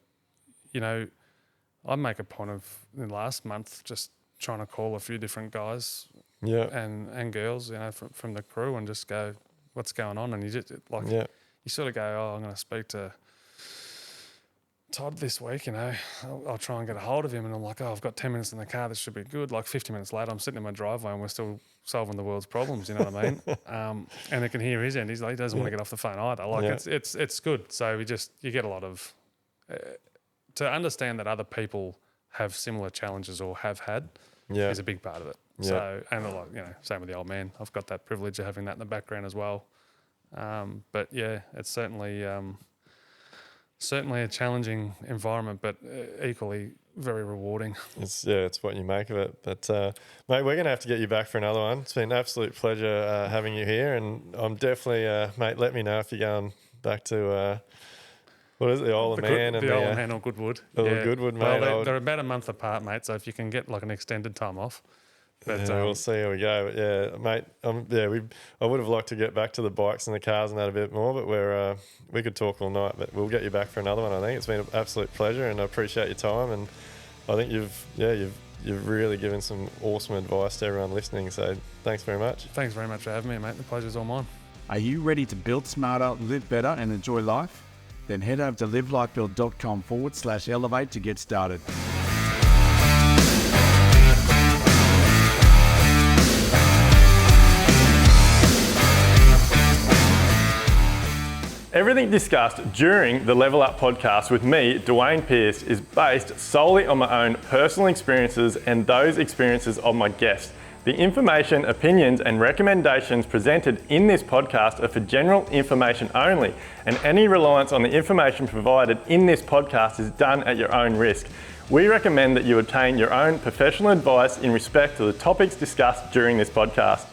I make a point of, in the last month, just trying to call a few different guys and girls, from the crew, and just go, what's going on? And you just, you sort of go, I'm going to speak to Todd this week, I'll try and get a hold of him, and I'm like, I've got 10 minutes in the car, this should be good. Like 50 minutes later, I'm sitting in my driveway and we're still solving the world's problems, you know what I mean? And I can hear his end. He's like, he doesn't want to get off the phone either. Like it's good. So you get a lot of, to understand that other people have similar challenges or have had is a big part of it. Yeah. So, and same with the old man. I've got that privilege of having that in the background as well. But yeah, it's certainly a challenging environment, but equally very rewarding. It's what you make of it. But mate, we're going to have to get you back for another one. It's been an absolute pleasure having you here, and I'm definitely, mate, let me know if you're going back to, what is it, the Isle of Man? The Isle of Man or Goodwood. Goodwood, mate. Well, they're about a month apart, mate, so if you can get like an extended time off. But, we'll see how we go. But yeah, mate, I would have liked to get back to the bikes and the cars and that a bit more, but we could talk all night, but we'll get you back for another one. I think it's been an absolute pleasure, and I appreciate your time, and I think you've really given some awesome advice to everyone listening. So thanks very much. Thanks very much for having me, mate. The pleasure's all mine. Are you ready to build smarter, live better, and enjoy life? Then head over to livelikebuild.com/elevate to get started. Everything discussed during the Level Up podcast with me, Dwayne Pearce, is based solely on my own personal experiences and those experiences of my guests. The information, opinions, and recommendations presented in this podcast are for general information only, and any reliance on the information provided in this podcast is done at your own risk. We recommend that you obtain your own professional advice in respect to the topics discussed during this podcast.